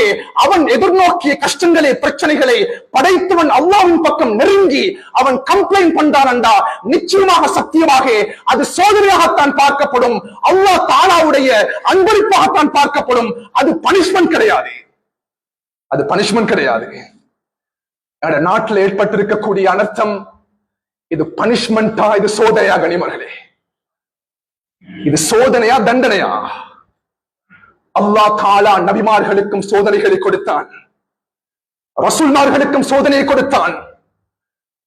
அவன் எதிர்நோக்கிய கஷ்டங்களை, பிரச்சனைகளை படைத்தவன் அல்லாஹ்வின் பக்கம் நெருங்கி அவன் கம்ப்ளைண்ட் பண்றான்டா, நிச்சயமாக சத்தியமாக அது சோதனையாகத்தான் பார்க்கப்படும், அல்லாஹ் தஆலாவுடைய அன்பளிப்பாகத்தான் பார்க்கப்படும். அது பனிஷ்மெண்ட் கிடையாது, அது பனிஷ்மெண்ட் கிடையாது. நாட்டில் ஏற்பட்டிருக்கக்கூடிய அனர்த்தம், இது பனிஷ்மெண்டா, இது சோதனையா? கனிமர்களே, இது சோதனையா தண்டனையா? அல்லாஹ் தஆலா நபிமார்களுக்கும் சோதனைகளை கொடுத்தான், ரசூல்மார்களுக்கும் சோதனையை கொடுத்தான்.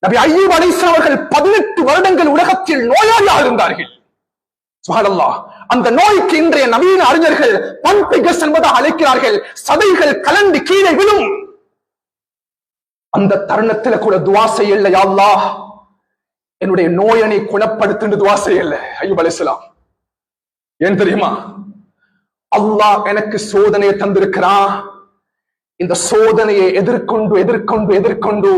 நபி அய்யூப் அலைஹிஸ்ஸலாம் அவர்கள் 18 வருடங்கள் உலகத்தில் நோயாளியாக இருந்தார்கள். சுப்ஹானல்லாஹ். அந்த நோய்க்கு இன்றைய நவீன அறிஞர்கள் பம்பிகஸ் என்பதாக அழைக்கிறார்கள். சதைகள் கலண்டு கீழே விழும். அந்த தருணத்தில் கூட துஆ செய்யல, யா அல்லாஹ் என்னுடைய நோயை குணப்படுத்து துஆ செய்யல அய்யூப் அலைஹிஸ்ஸலாம். ஏன் தெரியுமா? அல்லாஹ் எனக்கு சோதனையை தந்திருக்கிறான், இந்த சோதனையை எதிர்கொண்டு எதிர்கொண்டு எதிர்கொண்டு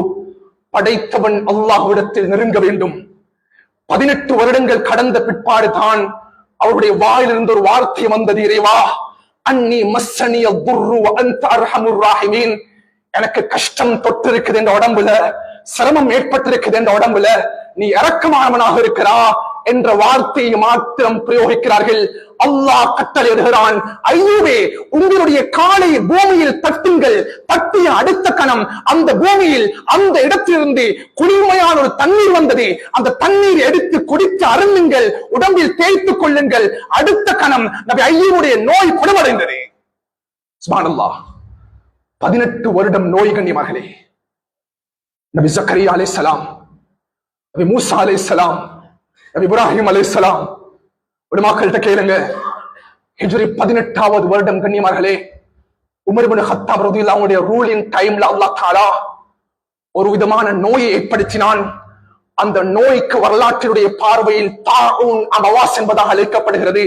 படைத்தவன் அல்லாஹ்விடத்தில் நெருங்க வேண்டும். 18 வருடங்கள் கடந்த பிற்பாடு தான் அவருடைய வாயிலிருந்து ஒரு வார்த்தை வந்தது, இறைவா அன்னி மஸ்ஸனிய துர்ரு வ அன்த அர்ஹமுர் ராஹிமீன். எனக்கு கஷ்டம் தொட்டு இருக்குது என்ற உடம்புல, சிரமம் ஏற்பட்டிருக்குது என்ற உடம்புல, நீ இரக்கமானவனாக இருக்கிறா என்ற வார்த்தையை மாத்திரம் பிரயோகிக்கிறார்கள். அல்லாஹ் கட்டளையிடுகிறான், அய்யூபே உங்களுடைய காலை பூமியில் தட்டுங்கள். தட்டிய அடுத்த கணம் அந்த பூமியில், அந்த இடத்திலிருந்து குளிர்மையான ஒரு தண்ணீர் வந்தது. அந்த தண்ணீர் எடுத்து குடித்து அருந்துங்கள், உடம்பில் தேய்த்துக் கொள்ளுங்கள். அடுத்த கணம் நபி அய்யூபுடைய நோய் குணமடைந்தது. சுப்ஹானல்லாஹ். 18 வருடம் நோய். கண்ணியமானவர்களே, நபி ஜக்கரியா அலைஹிஸ்ஸலாம், நபி மூசா அலைஹிஸ்ஸலாம், நபி இப்ராஹிம் அலைஹிஸ்ஸலாம், உலமாக்கள்கிட்ட கேளுங்க. ஹிஜ்ரி 18வது வருடம். கண்ணியமானவர்களே, உமர் இப்னு கத்தாப் ரலியல்லாஹு அன்ஹுடைய ரூலிங் டைம்ல அல்லாஹ் தஆலா ஒரு விதமான நோயை ஏற்படுத்தினான். அந்த நோய்க்கு வரலாற்றுடைய பார்வையில் தாஊன் அமவாஸ் என்பதாக அழைக்கப்படுகிறது.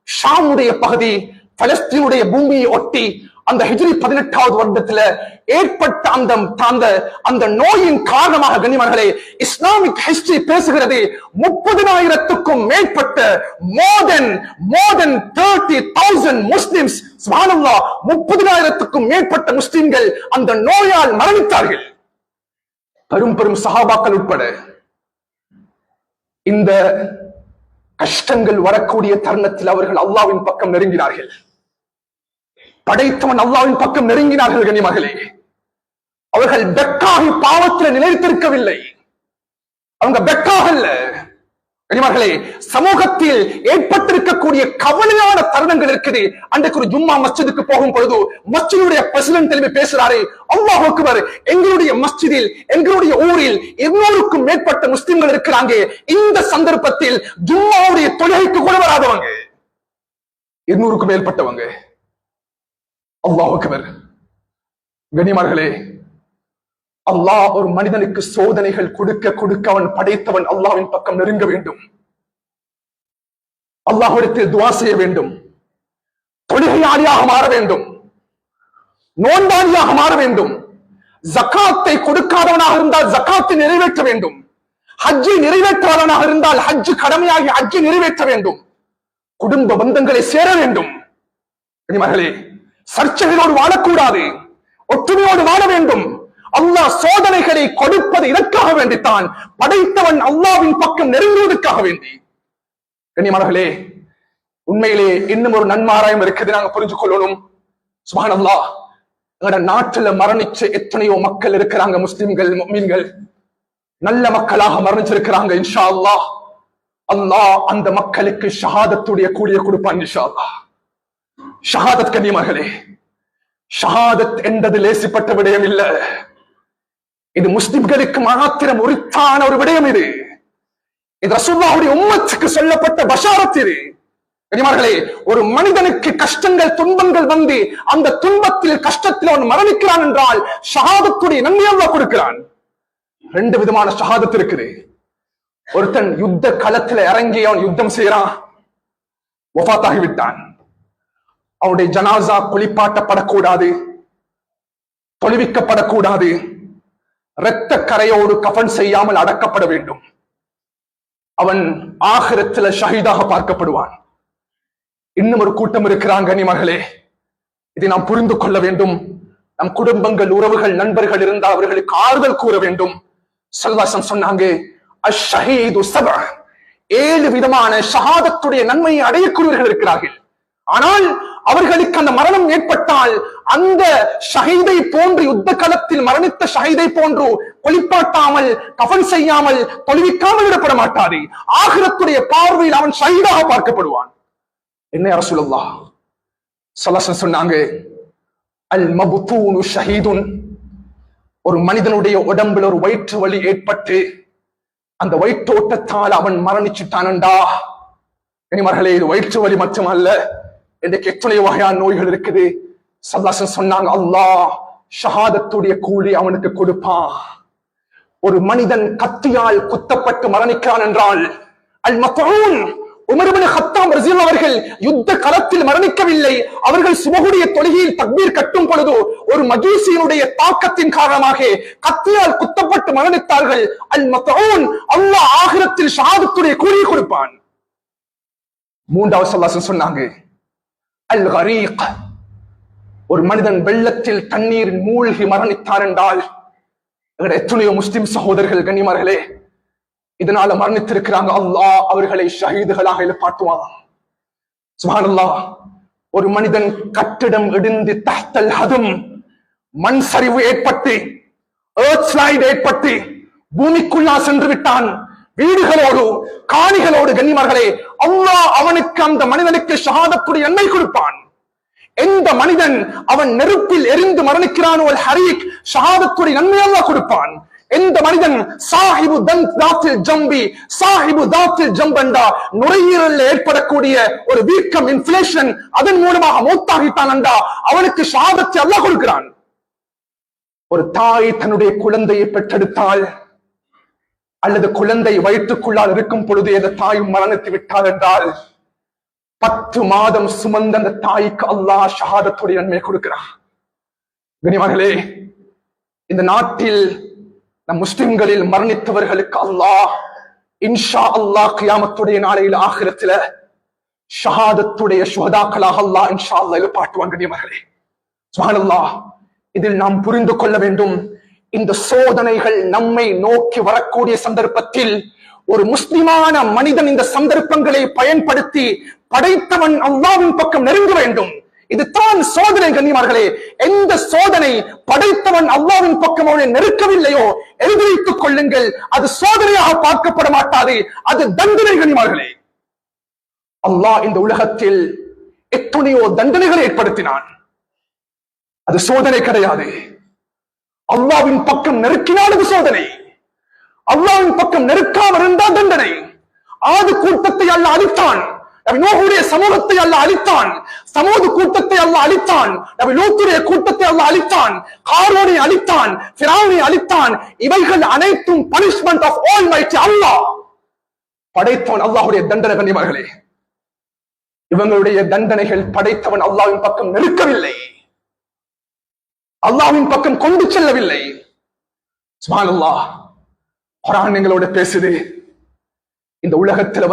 ஷாமுடைய பகுதி, பலஸ்தீனுடைய பூமியை ஒட்டி அந்த ஹிஜ்ரி 18வது வருடத்துல ஏற்பட்ட அந்த நோயின் காரணமாக கண்ணியமானவர்களே, இஸ்லாமிக் ஹிஸ்டரி பேசுகிறது 30,000க்கும் மேற்பட்ட more than 30,000 முஸ்லிம்ஸ், சுப்ஹானல்லாஹ், 30,000க்கும் மேற்பட்ட முஸ்லிம்கள் அந்த நோயால் மரணித்தார்கள். பெரும் பெரும் சஹாபாக்கள் உட்பட. இந்த கஷ்டங்கள் வரக்கூடிய தருணத்தில் அவர்கள் அல்லாஹ்வின் பக்கம் நெருங்கினார்கள். படைத்தவன் அல்லாஹ்வின் பக்கம் நெருங்கினார்கள். கண்ணியமானவர்களே, அவர்கள் பெக்காகி பாவத்தில் நிலைத்திருக்கவில்லை. அவங்க பெக்காக இல்ல. கண்ணியமானவர்களே, சமூகத்தில் ஏற்பட்டிருக்கக்கூடிய கவலையான தருணங்கள் இருக்குது. அன்றைக்கு ஒரு ஜும்மா மஸ்ஜிதுக்கு போகும் பொழுது மஸ்ஜிதுடைய பிரசிடென்ட் திரும்பி பேசுறாரு, அல்லாஹ் அக்பர், எங்களுடைய மஸ்ஜிதில், எங்களுடைய ஊரில் 200க்கும் மேற்பட்ட முஸ்லிம்கள் இருக்கிறாங்க. இந்த சந்தர்ப்பத்தில் ஜும்மாவுடைய தொழுகைக்கு கூட வராதவங்க 200க்கும் மேற்பட்டவங்க. அல்லாஹ் அக்பர். கண்ணியமானவர்களே, அல்லாஹ் ஒரு மனிதனுக்கு சோதனைகள் கொடுக்க கொடுக்க அவன் படைத்தவன் அல்லாஹ்வின் பக்கம் நெருங்க வேண்டும். அல்லாஹ்விடத்தில் துஆ செய்ய வேண்டும். தொழுகையாளியாக மாற வேண்டும். நோன்பாளியாக மாற வேண்டும். ஜகாத்தை கொடுக்காதவனாக இருந்தால் ஜகாத்தை நிறைவேற்ற வேண்டும். ஹஜ்ஜை நிறைவேற்றாதவனாக இருந்தால் ஹஜ் கடமையாகி ஹஜ்ஜை நிறைவேற்ற வேண்டும். குடும்ப பந்தங்களை சேர வேண்டும். மகளே, சர்ச்சைகளோடு வாழக்கூடாது. ஒற்றுமையோடு வாழ வேண்டும். அல்லாஹ் சோதனைகளை கொடுப்பது இதற்காக வேண்டித்தான். படைத்தவன் அல்லாஹ்வின் பக்கம் நெருங்குவதற்காக வேண்டி. கண்ணியமானவர்களே, உண்மையிலே இன்னும் ஒரு நன்மாராயம் இருக்குது, நாங்க புரிஞ்சு கொள்ளணும். சுப்ஹானல்லாஹ், எங்கட நாட்டுல மரணிச்ச எத்தனையோ மக்கள் இருக்கிறாங்க. முஸ்லிம்கள், முஃமின்கள் நல்ல மக்களாக மரணிச்சிருக்கிறாங்க. இன்ஷா அல்லாஹ் அல்லாஹ் அந்த மக்களுக்கு ஷஹாதத்துடைய கூலிய கொடுப்பான் இன்ஷா அல்லாஹ். ஷஹாதத் கண்ணியமானவர்களே, ஷஹாதத் என்பது லேசிப்பட்ட விடயம் இல்ல. இது முஸ்லிம்களுக்கு மாத்திரம் உரித்தான ஒரு விடயம். இது ரசூலுல்லாஹ்வுடைய உம்மத்துக்கு சொல்லப்பட்ட பஷாரத். இது கண்ணியமானவர்களே, ஒரு மனிதனுக்கு கஷ்டங்கள் துன்பங்கள் வந்து அந்த துன்பத்தில் கஷ்டத்தில் அவன் மரணிக்கிறான் என்றால் ஷஹாதத்துடைய நன்மை அல்லாஹ் கொடுக்கிறான். ரெண்டு விதமான ஷஹாதத் இருக்குது. ஒருத்தன் யுத்த களத்துல இறங்கி அவன் யுத்தம் செய்யறான், வஃபாத்தாகி விட்டான். அவனுடைய ஜனாசா குளிப்பாட்டப்படக்கூடாது, தொழுவிக்கப்படக்கூடாது, இரத்த கரையோடு கஃன் செய்யாமல் அடக்கப்பட வேண்டும். அவன் ஆகிரத்துல ஷஹீதாக பார்க்கப்படுவான். இன்னும் ஒரு கூட்டம் இருக்கிறாங்க கண்ணியமானவர்களே, இதை நாம் புரிந்து கொள்ள வேண்டும். நம் குடும்பங்கள், உறவுகள், நண்பர்கள் இருந்தால் அவர்களுக்கு ஆறுதல் கூற வேண்டும். ஸல்லல்லாஹு சொன்னாங்க, அஷ்ஷஹீது ஸப்அ, 7 விதமான ஷஹாதத்துடைய நன்மையை அடையக்கூடியவர்கள் இருக்கிறார்கள். ஆனால் அவர்களுக்கு அந்த மரணம் ஏற்பட்டால் அந்த ஷஹீதை போன்று, யுத்த களத்தில் மரணித்த ஷஹீதை போன்று கொலிப்பாட்டாமல், கஃன் செய்யாமல், தொழுவிக்காமல் விடப்பட மாட்டாது. ஆகிரத்துடைய பார்வையில் அவன் ஷஹீதாக பார்க்கப்படுவான். என்ன யா ரசூலுல்லாஹ் ஸல்லல்லாஹு அலைஹி சொன்னாங்க, அல் மப்தூனு ஷஹீதுன், ஒரு மனிதனுடைய உடம்பில் ஒரு வயிற்று வலி ஏற்பட்டு அந்த வயிற்றோட்டத்தால் அவன் மரணிச்சுட்டானண்டா. கண்ணியமானவர்களே, இது வயிற்று வலி மட்டுமல்ல, இன்றைக்கு எத்தனையோ வகையான நோய்கள் இருக்குது. ஸல்லல்லாஹு அலைஹி சொன்னாங்க, அல்லாஹ் ஷஹாதத்துடைய கூலி அவனுக்கு கொடுப்பான். ஒரு மனிதன் கத்தியால் குத்தப்பட்டு மரணிக்கிறான் என்றால், அல் மத்ஊன், உமர் இப்னு கத்தாப் ரலியல்லாஹு அவர்கள் யுத்த களத்தில் மரணிக்கவில்லை. அவர்கள் சுபஹுடைய தொழுகையில் தக்பீர் கட்டும் பொழுது ஒரு மஜூசியினுடைய தாக்கத்தின் காரணமாக கத்தியால் குத்தப்பட்டு மரணித்தார்கள். அல் மத்ஊன், அல்லாஹ் ஆகிரத்தில் ஷஹாதத்துடைய கூலியை கொடுப்பான். மூன்றாவது ஸல்லல்லாஹு அலைஹி சொன்னாங்க, அல் கரீக், ஒரு மனிதன் வெள்ளத்தில் தண்ணீர் மூழ்கி மரணித்தார் என்றால், எத்தனையோ முஸ்லிம் சகோதரர்கள் கண்ணியமானவர்களே இதனால மரணித்திருக்கிறாங்க. அல்லாஹ் அவர்களை ஷஹீதுகளாக எழுப்பாட்டுவான். சுப்ஹானல்லாஹ், ஒரு மனிதன் கட்டிடம் இடிந்து தஹ்தல் ஹதும், மண் சரிவு ஏற்பட்டு, எர்த் ஸ்லைட் ஏற்பட்டு பூமிக்குள்ளா சென்று விட்டான், வீடுகளோடு காணிகளோடு. கண்ணியமானவர்களே, அல்லாஹ் அவனுக்கு, அந்த மனிதனுக்கு ஷஹாதத்துடைய நன்மை கொடுப்பான். எந்த மனிதன் அவன் நெருப்பில் எரிந்து மரணிக்கிறானோ, அல் ஹரீக், ஷஹாதத்துடைய நன்மை அல்லாஹ் கொடுப்பான். எந்த மனிதன் சாஹிபு தாத்தில் ஜம்பி, சாஹிபு தாத்தில் ஜம்பண்டா, நுரையீரலில் ஏற்படக்கூடிய ஒரு வீக்கம், இன்ஃப்ளேஷன், அதன் மூலமாக மௌத்தாகிட்டான் என்றா அவனுக்கு ஷஹாதத்தை அல்லாஹ் கொடுக்கிறான். ஒரு தாய் தன்னுடைய குழந்தையை பெற்றெடுத்தால், அல்லது குழந்தை வயிற்றுக்குள்ளால் இருக்கும் பொழுது அந்த தாயும் மரணித்து விட்டாள் என்றால், 10 மாதம் சுமந்த அந்த தாய்க்கு அல்லாஹ் ஷஹாதத்துடைய நன்மை கொடுக்கிறான். கண்ணியமானவர்களே, இந்த நாட்டில் நம் முஸ்லிம்களில் மரணித்தவர்களுக்கு அல்லாஹ் இன்ஷா அல்லாஹ் கியாமத்துடைய நாளையில் ஆகிரத்தில ஷஹாதத்துடைய சுஹதாக்களாக அல்லாஹ் இன்ஷா அல்லாஹ் எழுப்பாட்டுவான். கண்ணியமானவர்களே, சுப்ஹானல்லாஹ், இதில் நாம் புரிந்து கொள்ள வேண்டும், இந்த சோதனைகள் நம்மை நோக்கி வரக்கூடிய சந்தர்ப்பத்தில் ஒரு முஸ்லிமான மனிதன் இந்த சந்தர்ப்பங்களை பயன்படுத்தி படைத்தவன் அல்லாஹ்வின் பக்கம் நெருங்க வேண்டும். இதுதான் சோதனை. கண்ணியமானவர்களே, எந்த சோதனை படைத்தவன் அல்லாஹ்வின் பக்கம் அவனை நெருக்கவில்லையோ எழுதி வைத்துக் கொள்ளுங்கள், அது சோதனையாக பார்க்கப்பட மாட்டாது, அது தண்டனை. கண்ணியமானவர்களே, அல்லாஹ் இந்த உலகத்தில் எத்தனையோ தண்டனைகளை ஏற்படுத்தினான். அது சோதனை கிடையாது. அல்லாஹ்வின் பக்கம் நெருக்கினால் அது சோதனை, அல்லாஹ்வின் பக்கம் நெருக்காமல் இருந்தால் தண்டனை. ஆது கூட்டத்தை அல்லாஹ் அழித்தான், நபி நூஹுடைய சமூகத்தை அல்லாஹ் அழித்தான், சமூக கூட்டத்தை அல்லாஹ் அழித்தான், நபி லூத்துடைய கூட்டத்தை அல்லாஹ் அழித்தான், காரோனை அழித்தான், ஃபிரௌனை அழித்தான். இவைகள் அனைத்தும் பனிஷ்மெண்ட் ஆஃப் ஆல்மைட்டி அல்லாஹ் படைத்தவன், அல்லாஹ்வுடைய தண்டனை. கண்ணியமார்களே, இவங்களுடைய தண்டனைகள் படைத்தவன் அல்லாஹ்வின் பக்கம் நெருக்கவில்லை, அல்லாஹ்வின் பக்கம் கொண்டு செல்லவில்லை. சுப்ஹானல்லாஹ். குர்ஆன் எங்களோட பேசுது. இந்த உலகத்துல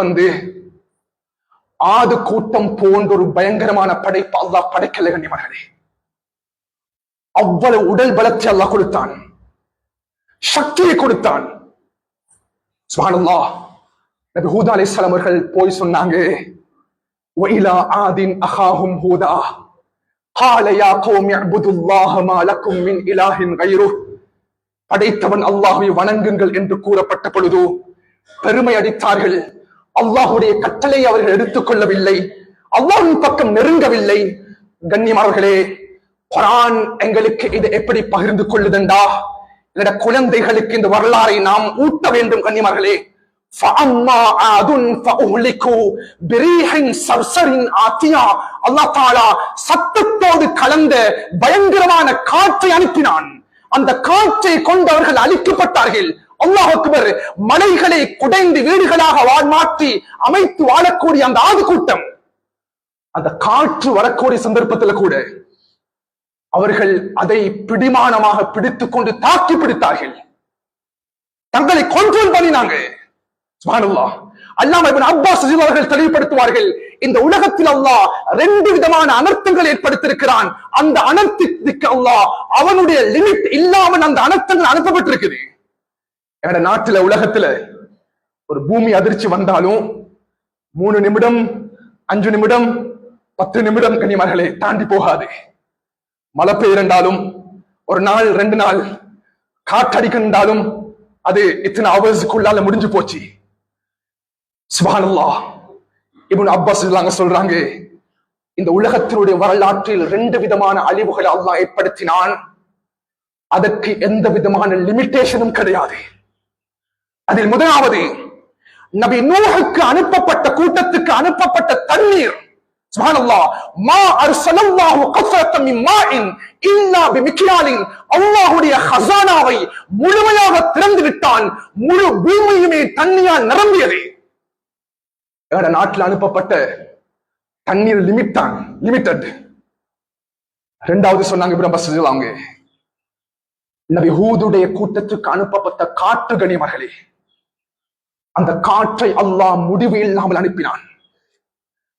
ஆது கூட்டம் போன்ற ஒரு பயங்கரமான படைப்பு அல்லாஹ் படைக்கல. கண்ணியமார்களே, அவ்வளவு உடல் பலத்தை அல்லாஹ் கொடுத்தான், சக்தியை கொடுத்தான். சுப்ஹானல்லாஹ். நபி ஹூத் அலைஹிஸ்ஸலாம் அவர்கள் போய் சொன்னாங்க, وَإِلَى عَادٍ أَخَاهُمْ هُودًا قَالَ يَا قَوْمِ اعْبُدُوا اللَّهَ مَا لَكُمْ مِنْ إِلَٰهٍ غَيْرُهُ. படைத்தவன் அல்லாஹ்வை வணங்குங்கள் என்று கூறப்பட்ட பொழுது பெருமை அடித்தார்கள். அல்லாஹ்வுடைய கட்டளை அவர்கள் எடுத்துக் கொள்ளவில்லை, அல்லாஹ்வின் பக்கம் நெருங்கவில்லை. கண்ணியமானவர்களே, குர்ஆன் எங்களுக்கு இதை எப்படி பகிர்ந்து கொள்ளுதண்டா, என்னோட குழந்தைகளுக்கு இந்த வரலாறை நாம் ஊட்ட வேண்டும். கண்ணியமானவர்களே, فَأَمَّا عَادٌ فَأُهْلِكُوا بِرِيحٍ صَرْصَرٍ عَاتِيَةٍ. அல்லாஹ் தஆலா சத்தத்தோடு கலந்த பயங்கரமான காற்றை அனுப்பினான். அந்த காற்றை கொண்டு அவர்கள் அழிக்கப்பட்டார்கள். அல்லாஹ் அக்பர். மலைகளை குடைந்து வீடுகளாக மாற்றி அமைத்து வாழக்கூடிய அந்த ஆது கூட்டம், அந்த காற்று வரக்கூடிய சந்தர்ப்பத்தில் கூட அவர்கள் அதை பிடிமானமாக பிடித்துக் கொண்டு தாக்கி பிடித்தார்கள், தங்களை கண்ட்ரோல் பண்ணினாங்க. சுப்ஹானல்லாஹ். அல்லாமா இப்னு அப்பாஸ் அவர்கள் தெளிவுபடுத்துவார்கள், இந்த உலகத்தில் அல்லாஹ் 2 விதமான அனர்த்தங்கள் ஏற்படுத்தியிருக்கிறான். அந்த அனர்த்தத்துக்கு அல்லாஹ் அவனுடைய லிமிட் இல்லாமல் அந்த அனர்த்தங்கள் அனுப்பப்பட்டிருக்குது. எங்க நாட்டுல உலகத்துல ஒரு பூமி அதிர்ச்சி வந்தாலும் 3 நிமிடம் 5 நிமிடம் 10 நிமிடம் கண்ணியமார்களே தாண்டி போகாது. மழை பெய்யண்டாலும் 1 நாள் 2 நாள் காற்றடிக்கின்றாலும் அது இத்தனை ஹவர்ஸ்க்குள்ளால முடிஞ்சு போச்சு. சுப்ஹானல்லாஹ். இப்னு அப்பாஸ் சொல்றாங்க, இந்த உலகத்தினுடைய வரலாற்றில் 2 விதமான அழிவுகளை அல்லாஹ் ஏற்படுத்தினான். அதற்கு எந்த விதமான லிமிட்டேஷனும் கிடையாது. அதில் முதலாவது, நபி நூஹுக்கு அனுப்பப்பட்ட கூட்டத்துக்கு அனுப்பப்பட்ட தண்ணீர். சுப்ஹானல்லாஹ். மா அர்ஸலல்லாஹு கஃபரத்தன் மின் மாஇன் இல்லா பிமிக்யாலின். அல்லாஹ்வுடைய ஹஸானாவை முழுமையாக திறந்து விட்டான், முழு பூமியுமே தண்ணியால் நிரம்பியது. எங்கட நாட்டில் அனுப்பப்பட்ட தண்ணீர் லிமிட்டட். இரண்டாவது சொன்னாங்க இப்னு அப்பாஸ் அவங்க, நபி ஹூதுடைய கூட்டத்துக்கு அனுப்பப்பட்ட காற்று. கனிமர்களே, அந்த காற்றை அல்லாஹ் முடிவு இல்லாமல் அனுப்பினான்.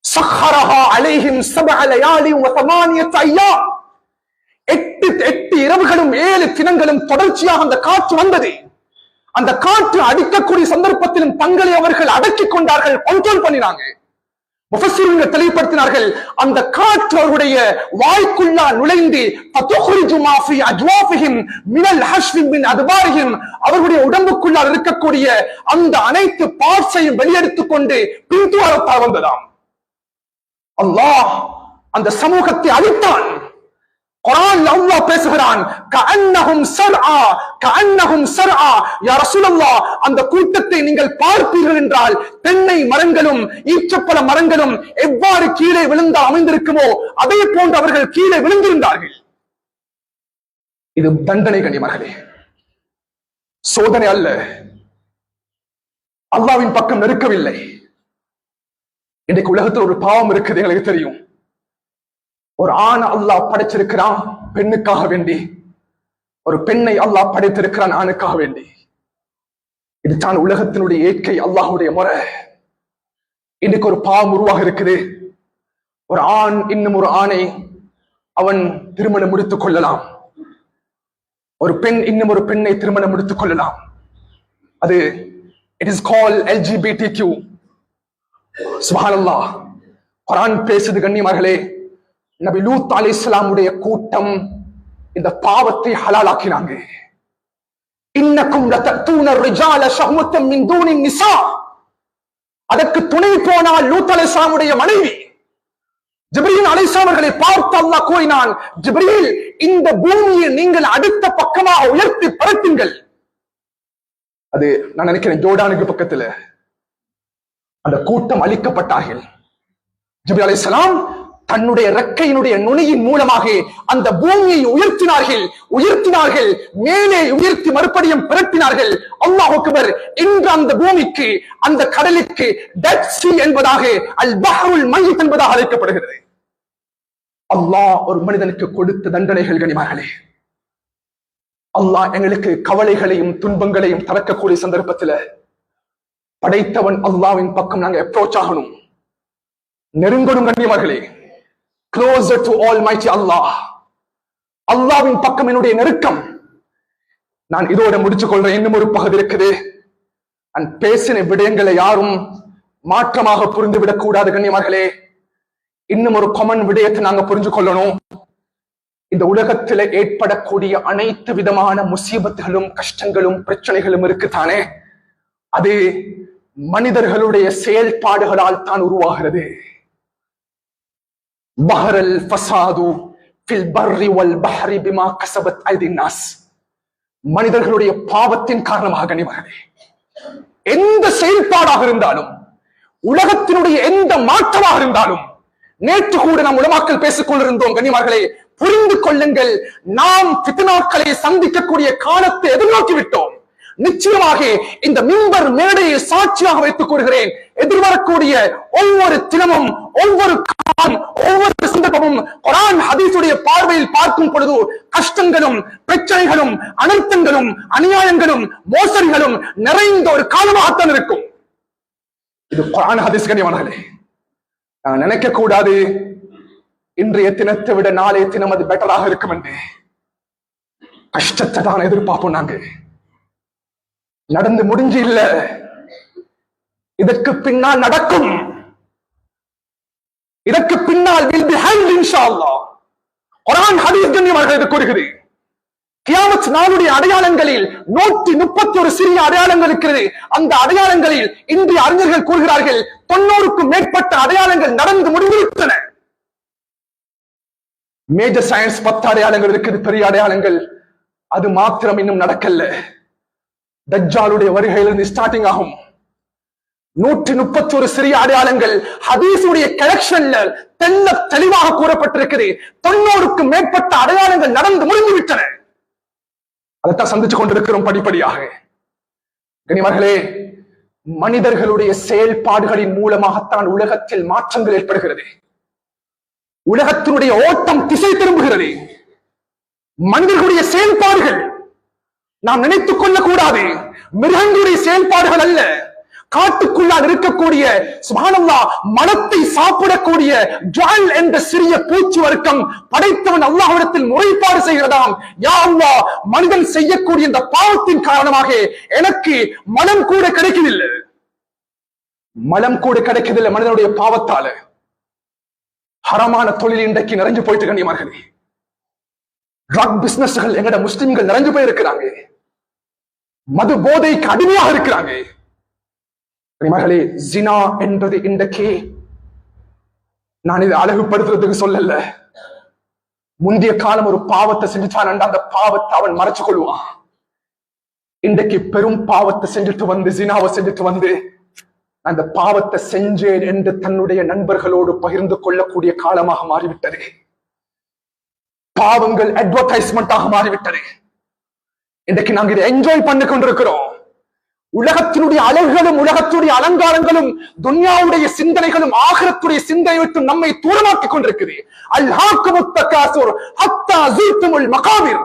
சஹரஹா அலைஹிம் 7 லயாலி வ 8 அய்யாம். 8 இரவுகளும் 7 தினங்களும் தொடர்ச்சியாக அந்த காற்று வந்தது. அந்த காற்று அடிக்கக்கூடிய சந்தர்ப்பத்திலும் தங்களை அவர்கள் அடக்கிக் கொண்டார்கள், கண்ட்ரோல் பண்ணினாங்க. முஃபஸ்ஸிரீன்கள் தெளிவுபடுத்தினார்கள், அந்த காற்று அவருடைய வாய்க்குள்ளா நுழைந்து ஃபதுஹ்ரிஜு மா ஃபீ அஜ்வாஃபிஹிம் மினல் ஹஷ்வி மின் அத்பாரிஹிம், அவருடைய உடம்புக்குள்ளால் இருக்கக்கூடிய அந்த அனைத்து பார்ட்ஸையும் வெளியெடுத்துக் கொண்டு பின்துவாரத்தால் வந்ததாம். அல்லாஹ் அந்த சமூகத்தை அழித்தான். குர்ஆன்ல அல்லாஹ் பேசுகிறான், கஅன்னஹும் ஸர்ஆ. யா ரசூலல்லாஹ், அந்த கூட்டத்தை நீங்கள் பார்ப்பீர்கள் என்றால் தென்னை மரங்களும் ஈச்சப்பழ மரங்களும் எவ்வாறு கீழே விழுந்தால் அமைந்திருக்குமோ அதே போன்று அவர்கள் கீழே விழுந்திருந்தார்கள். இது தண்டனை கண்ணியமானவர்களே, சோதனை அல்ல. அல்லாஹ்வின் பக்கம் நெருக்கவில்லை. இன்றைக்கு உலகத்தில் ஒரு பாவம் இருக்குது, எங்களுக்கு தெரியும். ஒரு ஆண் அல்லாஹ் படைச்சிருக்கிறான் பெண்ணுக்காக வேண்டி, ஒரு பெண்ணை அல்லாஹ் படைத்திருக்கிறான் ஆணுக்காக வேண்டி. இதுதான் உலகத்தினுடைய இயற்கை, அல்லாஹ்வுடைய முறை. இன்னைக்கு ஒரு பாவம் உருவாக இருக்குது. ஒரு ஆண் இன்னும் ஒரு ஆணை அவன் திருமணம் முடித்துக் கொள்ளலாம், ஒரு பெண் இன்னும் ஒரு பெண்ணை திருமணம் முடித்துக் கொள்ளலாம். அது இட் இஸ் கால்ட் LGBTQ. சுப்ஹானல்லாஹ். குர்ஆன் பேசுது கண்ணியமார்களே, நபி லூத் அலைஹிஸ்ஸலாமுடைய கூட்டம் இந்த பாவத்தை ஹலாலாக்கினாங்க. இன்னக்கும் லதூன الرجال شهوة من دون النساء. அதற்கு துணை போனால் லூத் அலைஹிஸ்ஸலாமுடைய மனைவி ஜிப்ரீல் அலைஹிஸ்ஸலாம் அவர்களை பார்த்து அல்லாஹ் கூறினான், ஜிப்ரீல், இந்த பூமியை நீங்கள் அடுத்த பக்கமாக உயர்த்தி பரத்துங்கள். அது நான் நினைக்கிறேன் ஜோர்டானுக்கு பக்கத்துல. அந்த கூட்டம் அழிக்கப்பட்டார்கள். ஜிப்ரீல் அலைஹிஸ்ஸலாம் தன்னுடைய ரெக்கையினுடைய நுனியின் மூலமாக அந்த பூமியை உயர்த்தினார்கள், மேலே உயர்த்தி மறுபடியும் பிரட்டினார்கள். அல்லாஹ் அக்பர். இன்று அந்த பூமிக்கு, அந்த கடலுக்கு டெட் சீ என்பதாக, அல் பஹ்ருல் மைத் என்பதாக அழைக்கப்படுகிறது. அல்லாஹ் ஒரு மனிதனுக்கு கொடுத்த தண்டனைகள் கனிமார்களே. அல்லாஹ் எங்களுக்கு கவலைகளையும் துன்பங்களையும் தவிர்க்கக்கூடிய சந்தர்ப்பத்தில் படைத்தவன் அல்லாஹ்வின் பக்கம் நாங்க அப்ரோச் ஆகணும், நெருங்கணும் கண்ணியமார்களே. closer to almighty Allah. அல்லாஹ்வின் பக்கம் என்னுடைய நெருக்கம். நான் இதோட முடிச்சுக் கொள்றேன். இன்னும் ஒரு பகுதி இருக்குது. பேசின விடயங்களை யாரும் மாற்றமாக புரிந்துவிடக் கூடாது கண்ணியமார்களே. இன்னும் ஒரு காமன் விடயத்தை நாங்க புரிஞ்சு கொள்ளணும். இந்த உலகத்தில் ஏற்படக்கூடிய அனைத்து விதமான முசீபத்துகளும் கஷ்டங்களும் பிரச்சனைகளும் இருக்குத்தானே, அது மனிதர்களுடைய செயல்பாடுகளால் தான் உருவாகிறது. பஹரல் ஃபசாது ஃபில் பர்ரி வல் பஹ்ரி பிமா கஸபத் ஐதின் நாஸ். மனிதர்களுடைய பாவத்தின் காரணமாக கனிமகளே, எந்த செயல்பாடாக இருந்தாலும், உலகத்தினுடைய எந்த மாற்றமாக இருந்தாலும், நேற்று கூட நாம் உலமாக்கள் பேசிக் கொண்டிருந்தோம் கனிமர்களே, புரிந்து கொள்ளுங்கள், நாம் ஃபித்னாக்களை சந்திக்கக்கூடிய காலத்தை எதிர்நோக்கி விட்டோம். நிச்சயமாக இந்த மிம்பர் மேடையை சாட்சியாக வைத்துக் கொள்கிறேன். எதிர்வரக்கூடிய ஒவ்வொரு தினமும், ஒவ்வொரு காலம், ஒவ்வொரு சந்தர்ப்பமும் குர்ஆன் ஹதீஸுடைய பார்வையில் பார்க்கும் பொழுது கஷ்டங்களும் பிரச்சனைகளும் அனர்த்தங்களும் அநியாயங்களும் மோசடிகளும் நிறைந்த ஒரு காலமாகத்தான் இருக்கும். இது குர்ஆன் ஹதீஸ் கனியமானவர்களே. நான் நினைக்க கூடாது இன்றைய தினத்தை விட நாளைய தினம் அது பெட்டராக இருக்கும் என்று. கஷ்டத்தை தான் எதிர்பார்ப்போம். நாங்க நடந்து முடிஞ்சு இல்ல, இதற்கு பின்னால் நடக்கும். இதற்கு பின்னால் will be held இன்ஷா அல்லாஹ். குர்ஆன் ஹதீஸ் கண்ணியமானவர்களே இது கூறுகிறது. கியாமத் நாளுடைய அடையாளங்களில் 131 சிறிய அடையாளங்கள் இருக்கிறது. அந்த அடையாளங்களில் இன்றைய அறிஞர்கள் கூறுகிறார்கள் 90க்கும் மேற்பட்ட அடையாளங்கள் நடந்து முடிந்துவிட்டன. மேஜர் சயின்ஸ் 10 அடையாளங்கள் இருக்குது, பெரிய அடையாளங்கள். அது மாத்திரம் இன்னும் நடக்கல. தஜ்ஜாலுடைய வருகையிலிருந்து ஸ்டார்டிங் ஆகும். 131 சிறிய அடையாளங்கள் ஹதீஸுடைய கலெக்ஷன்ல தெளிவாக கூறப்பட்டிருக்கிறது. 90க்கும் மேற்பட்ட அடையாளங்கள் நடந்து முடிந்து விட்டன. அதைத்தான் சந்திச்சு கொண்டிருக்கிறோம் படிப்படியாக. கனிமர்களே, மனிதர்களுடைய செயல்பாடுகளின் மூலமாகத்தான் உலகத்தில் மாற்றங்கள் ஏற்படுகிறது. உலகத்தினுடைய ஓட்டம் திசை திரும்புகிறது. மனிதர்களுடைய செயல்பாடுகள் நாம் நினைத்துக் கொள்ளக்கூடாது. மிருகங்களுடைய செயல்பாடுகள் அல்ல. காட்டுக்குள்ளால் இருக்கக்கூடிய சுப்ஹானல்லாஹ் மனத்தை சாப்பிடக்கூடிய ஜால் என்ற சிறிய பூச்சி வர்க்கம் படைத்தவன் அல்லாஹ்விடத்தில் முறைப்பாடு செய்கிறதாம். யா அல்லாஹ், மனிதன் செய்யக்கூடிய இந்த பாவத்தின் காரணமாக எனக்கு மனம் கூட கிடைக்கவில்லை. மனிதனுடைய பாவத்தால ஹரமான தொழில் இன்றைக்கு நிறைஞ்சு போயிட்டு கண்ணியமார்களே. ட்ரக் பிசினஸ்கள் எங்கட முஸ்லிம்கள் நிறைஞ்சு போயிருக்கிறாங்க. மது போதைக்கு அடிமையாக இருக்கிறாங்க. மகளே, ஜினா என்பது இன்றைக்கு, நான் இதை அழகுபடுத்துறதுக்கு சொல்லல, முந்தைய காலம் ஒரு பாவத்தை செஞ்சுட்டான், அந்த பாவத்தை அவன் மறைச்சு கொள்வான். இன்றைக்கு பெரும் பாவத்தை செஞ்சுட்டு வந்து, ஜினாவை செஞ்சுட்டு வந்து, அந்த பாவத்தை செஞ்சேன் என்று தன்னுடைய நண்பர்களோடு பகிர்ந்து கொள்ளக்கூடிய காலமாக மாறிவிட்டது. பாவங்கள் அட்வர்டைஸ்மெண்டாக மாறிவிட்டது. இன்றைக்கு நாங்கள் இதை என்ஜாய் பண்ணி கொண்டிருக்கிறோம். உலகத்தினுடைய அழகுகளும் உலகத்துடைய அலங்காரங்களும் துன்யாவுடைய சிந்தனைகளும் ஆகிரத்துடைய சிந்தனை விட்டு நம்மை தூரமாக்கிக் கொண்டிருக்கிறது. அல்ஹாக்குமுத் தகாசுர் ஹத்தா ஸுர்துமுல் மகாபிர்.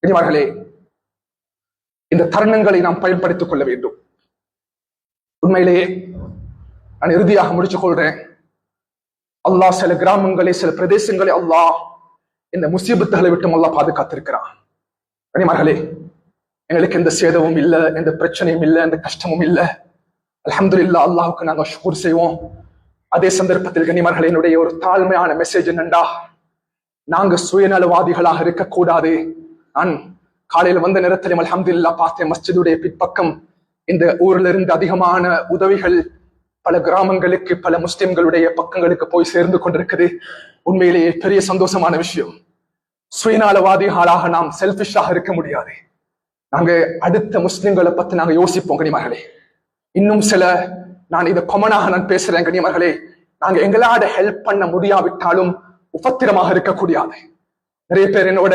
பெரியவர்களே, இந்த தருணங்களை நாம் பயன்படுத்திக் கொள்ள வேண்டும். உண்மையிலேயே நான் இறுதியாக முடிச்சுக் கொள்றேன். அல்லாஹ் சில கிராமங்களை, சில பிரதேசங்களை அல்லாஹ் இந்த முசீபத்துகளை விட்டு அல்லாஹ் பாதுகாத்திருக்கிறான். கனிமர்களே, எங்களுக்கு எந்த சேதமும் இல்லை, எந்த பிரச்சனையும் இல்லை, எந்த கஷ்டமும் இல்லை. அல்ஹம்துலில்லாஹ், அல்லாஹ்வுக்கு நாங்கள் ஷுக்ர் செய்வோம். அதே சந்தர்ப்பத்தில் கனிமர்களே, என்னுடைய ஒரு தாழ்மையான மெசேஜ் என்னண்டா, நாங்க சுயநலவாதிகளாக இருக்கக்கூடாது. நான் காலையில் வந்த நேரத்திலும் அல்ஹம்துலில்லாஹ் பார்த்தேன், மஸ்ஜிதுடைய பிற்பக்கம் இந்த ஊர்ல இருந்து அதிகமான உதவிகள் பல கிராமங்களுக்கு, பல முஸ்லிம்களுடைய பக்கங்களுக்கு போய் சேர்ந்து கொண்டிருக்குது. உண்மையிலேயே பெரிய சந்தோஷமான விஷயம். சுயநலவாதிகளாக நாம் செல்ஃபிஷாக இருக்க முடியாது. நாங்க அடுத்த முஸ்லிம்களை பத்தி நாங்க யோசிப்போம் கனிமர்களே. இன்னும் சில, நான் இதை கொமனாக நான் பேசுறேன் கனிமர்களே, நாங்க எங்களாட ஹெல்ப் பண்ண முடியாவிட்டாலும் உபத்திரமாக இருக்கக்கூடாது. நிறைய பேர் என்னோட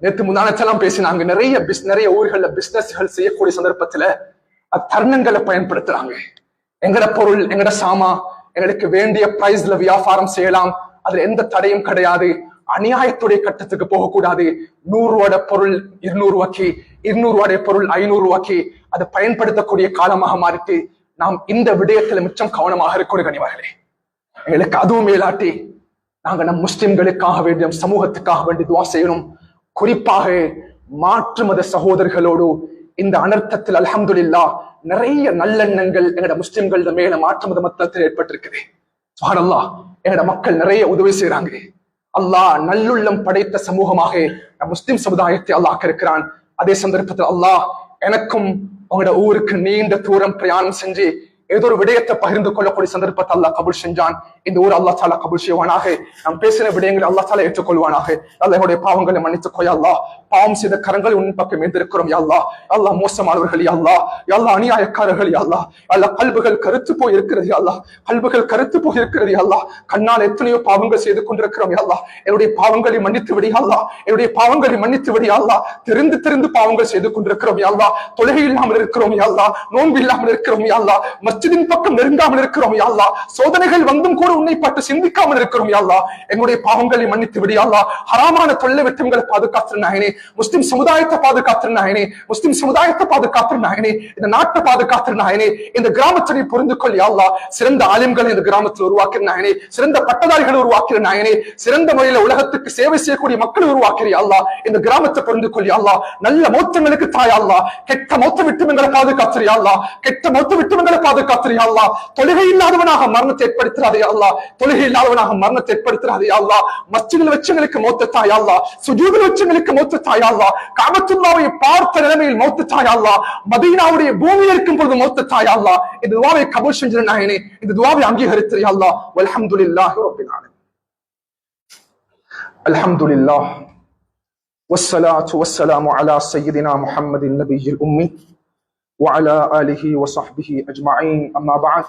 நேற்று முந்தானத்தெல்லாம் பேசினாங்க. நிறைய ஊர்கள்ல பிசினஸ்கள் செய்யக்கூடிய சந்தர்ப்பத்துல அத்தருணங்களை பயன்படுத்துறாங்க. எங்கட பொருள் எங்கட சாமா எங்களுக்கு வேண்டிய பிரைஸ்ல வியாபாரம் செய்யலாம், அதுல எந்த தடையும் கிடையாது. அநியாயத்துடைய கட்டத்துக்கு போகக்கூடாது. 100 ரூபாய் பொருள் 200 ரூபாய்க்கு, 200 ரூபாய் பொருள் 500 ரூபாய்க்கு அதை பயன்படுத்தக்கூடிய காலமாக மாறிட்டு நாம் இந்த விடயத்துல மிச்சம் கவனமாக இருக்கக்கூடிய கனிவார்களே. எங்களுக்கு அதுவும் மேலாட்டி நாங்க நம் முஸ்லிம்களுக்காக வேண்டிய சமூகத்துக்காக வேண்டி துவா செய்யணும். குறிப்பாக மாற்று மத சகோதரர்களோடு இந்த அனர்த்தத்தில் அல்ஹம்துலில்லாஹ் நிறைய நல்லெண்ணங்கள் எங்கட முஸ்லிம்கள் மேல மாற்று மத மத்தத்தில் ஏற்பட்டிருக்குது. சுப்ஹானல்லாஹ், எங்கட மக்கள் நிறைய உதவி செய்யறாங்க. அல்லாஹ் நல்லுள்ளம் படைத்த சமூகமாக முஸ்லிம் சமுதாயத்தை அல்லாஹ் இருக்கிறான். அதே சந்தர்ப்பத்தில் அல்லாஹ் எனக்கும் உங்களோட ஊருக்கு நீண்ட தூரம் பிரயாணம் செஞ்சு ஏதோ ஒரு விடயத்தை பகிர்ந்து கொள்ளக்கூடிய சந்தர்ப்பத்தை அல்லாஹ் கபூல் செஞ்சான். இந்த ஊர் அல்லாஹ் தாலா கபூல் செய்வானாக. நாம் பேசின விடயங்களை அல்லாஹ் தாலா ஏற்றுக்கொள்வானாக. அல்லாஹ்வுடைய பாவங்களை மன்னித்துக்கோ யா அல்லாஹ். பாவம் செய்த கரங்கள் உன் பக்கம் எந்திருக்கிறோம் யா அல்லாஹ். அல்லாஹ் மோசமானவர்கள் யா அல்லாஹ். யா அல்லாஹ் அநியாயக்காரர்கள் யா அல்லாஹ். அல்லாஹ் கல்புகள் கருத்து போய் இருக்கிறது யா அல்லாஹ். கல்புகள் கருத்து போய் இருக்கிறது யா அல்லாஹ். கண்ணால் எத்தனையோ பாவங்கள் செய்து கொண்டிருக்கிறோம் யா அல்லாஹ். என்னுடைய பாவங்களை மன்னித்து விடு யா அல்லாஹ். என்னுடைய பாவங்களை மன்னித்து விடு யா அல்லாஹ். தெரிந்து பாவங்கள் செய்து கொண்டிருக்கிறோம் யா அல்லாஹ். தொழுகை இல்லாமல் இருக்கிறோம் யா அல்லாஹ். நோன்பு இல்லாமல் இருக்கிறோம் யா அல்லாஹ். மஸ்ஜிதின் பக்கம் நெருங்காமல் இருக்கிறோம் யா அல்லாஹ். சோதனைகள் வந்தும் கூட உன்னை பற்றி சிந்திக்காமல் இருக்கிறோம் யா அல்லாஹ். எங்களுடைய பாவங்களை மன்னித்து விடு யா அல்லாஹ். ஹராமான தொல்லை விட்டங்களை பாதுகாத்து நாயனே. முஸ்லிம் சமுதாயத்தை பாதுகாத்து நாயனே. முஸ்லிம் சமுதாயத்தை பாதுகாத்து நாயனே. இந்த நாட்டை பாதுகாத்து நாயனே. இந்த கிராமத்தை புரிந்து கொள் யா அல்லாஹ். சிறந்த ஆலிம்களை இந்த கிராமத்தில் உருவாக்கிற நாயனே. சிறந்த பட்டதாரிகளை உருவாக்கிற நாயனே. சிறந்த முறையில உலகத்துக்கு சேவை செய்யக்கூடிய மக்களை உருவாக்கிற யா அல்லாஹ். இந்த கிராமத்தை புரிந்து கொள் யா அல்லாஹ். நல்ல மௌத்தங்களுக்கு தாய் யா அல்லாஹ். கெட்ட மௌத்த விட்டு எங்களை பாதுகாத்து யா அல்லாஹ். கெட்ட மௌத்த விட்டு எங்களை பாதுகாத்து யா அல்லாஹ். தொழுகை இல்லாதவனாக மரணத்தை ஏற்படுத்துறாதே யா அல்லாஹ். தொழுகை இல்லாதவனாக மரணத்தை ஏற்படுத்துறாதே யா அல்லாஹ். மஸ்ஜிதில் வச்சங்களுக்கு மௌத்த தாய் யா அல்லாஹ். சுஜூதில் வச்சங்களுக்கு மௌத்த தாய் யா அல்லாஹ். கஅபத்துல்லாஹை பார்த்த நிலைமையில் மௌத்த தாய் யா அல்லாஹ். மதீனாவுடைய பூமியில் இருக்கும் பொழுது மௌத்த தாய் யா அல்லாஹ். இந்த துஆவை கபூல் செஞ்ச நாயனே. இந்த துஆவை அங்கீகரித்து யா அல்லாஹ். வல்ஹம்துலில்லாஹி ரப்பில் ஆலமீன். அல்ஹம்துலில்லாஹ் வஸ்ஸலாத்து வஸ்ஸலாமு அலா சய்யிதினா முஹம்மதின் நபிய்யில் உம்மி وعلى آله وصحبه أجمعين. أما بعد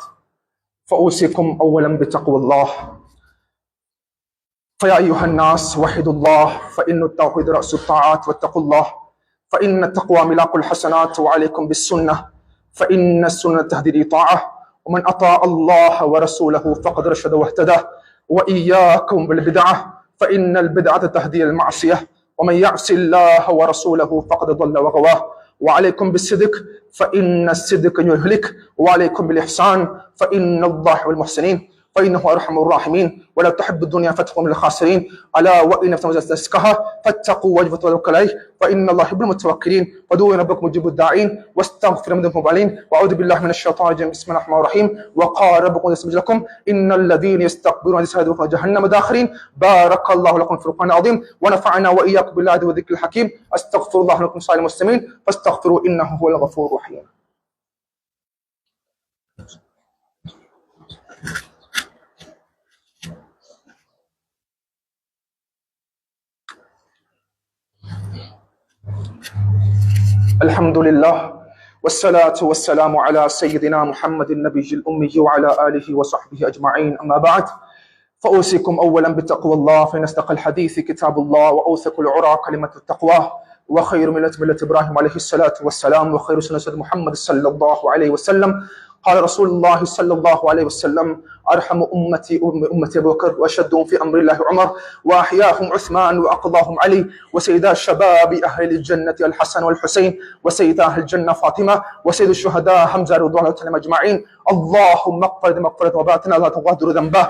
فأوصيكم أولا بتقوى الله. فيا أيها الناس وحدوا الله فإن التوحيد رأس الطاعات واتقوا الله فإن التقوى ملاك الحسنات وعليكم بالسنة فإن السنة تهدي لطاعة ومن أطاع الله ورسوله فقد رشد واهتدى وإياكم بالبدعة فإن البدعة تهدي المعصية ومن يعص الله ورسوله فقد ضل وغواه وعليكم بالصدق فإن الصدق يهلك وعليكم بالإحسان فإن الله والمحسنين فإنه أرحم الراحمين ولا تحب الدنيا فتكون من الخاسرين ألا وإن تزكها فاتقوا وجبة توكل عليه فإن الله يحب المتوكلين ودعوا ربكم مجيب الداعين واستغفر من ذنوبكم بعلين وأعوذ بالله من الشيطان الرجيم بسم الله الرحمن الرحيم وقال ربكم يستجب لكم إن الذين يستكبرون عن ذكري جهنم داخرين بارك الله لكم في القرآن العظيم ونفعنا وإياكم بالآيات والذكر الحكيم أستغفر الله لكم صالح المسلمين فاستغفروا إنه هو الغفور الرحيم. الحمد لله والصلاة والسلام على سيدنا محمد النبي الأمي وعلى آله وصحبه أجمعين. أما بعد فأوصيكم أولا بتقوى الله فإن أصدق الحديث كتاب الله وأوثق العرى كلمة التقوى وخير ملة إبراهيم عليه الصلاة والسلام وخير سنة محمد صلى الله عليه وسلم. قال رسول الله صلى الله عليه وسلم أرحم أمتي أبو بكر وأشدهم في أمر الله عمر وأحياهم عثمان وأقضاهم علي وسيدا شباب أهل الجنة الحسن والحسين وسيدا أهل الجنة فاطمة وسيد الشهداء حمزة رضوان الله تعالى أجمعين. اللهم اغفر مغفرة وباتنا لا تغادر ذنبه.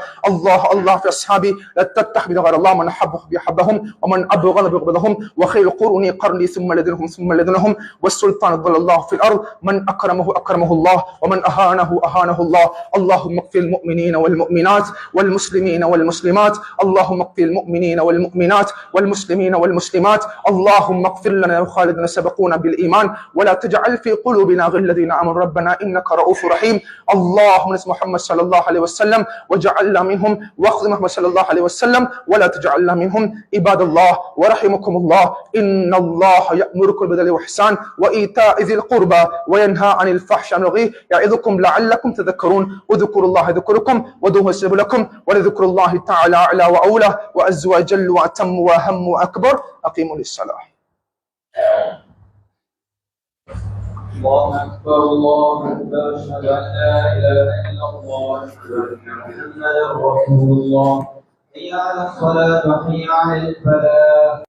الله في أصحابي لا تتخذ غير الله من أحبهم بحبهم ومن أبغض بغضهم وخير القرون قرني ثم الذين والسلطان ضل الله في الأرض من أكرمه الله ومن أهانه الله. اللهم اغفر المؤمنين والمؤمنات والمسلمين والمسلمات. اللهم اغفر المؤمنين والمؤمنات والمسلمين والمسلمات. اللهم اغفر لنا وخالدنا سبقونا بالإيمان ولا تجعل في قلوبنا غل الذين آمنوا ربنا إنك رؤوف رحيم. اللهم نس محمد صلى الله عليه وسلم وجعلنا منهم واخذ محمد صلى الله عليه وسلم ولا تجعلنا منهم. عباد الله ورحمكم الله، إن الله يأمركم بالعدل والإحسان وإيتاء ذي القربى وينهى عن الفحشاء والبغي يعظكم لعلكم تذكرون. اذكروا الله يذكركم ودوه يستجب لكم ولذكر الله تعالى أعلى وأولى وأعز وأجل وأتم وأهم وأكبر. أقيموا للصلاة. الله أكبر الله أكبر، أشهد أن لا إله إلا الله، أشهد أن محمدا رسول الله. حي على الصلاة وحي على الفلاح.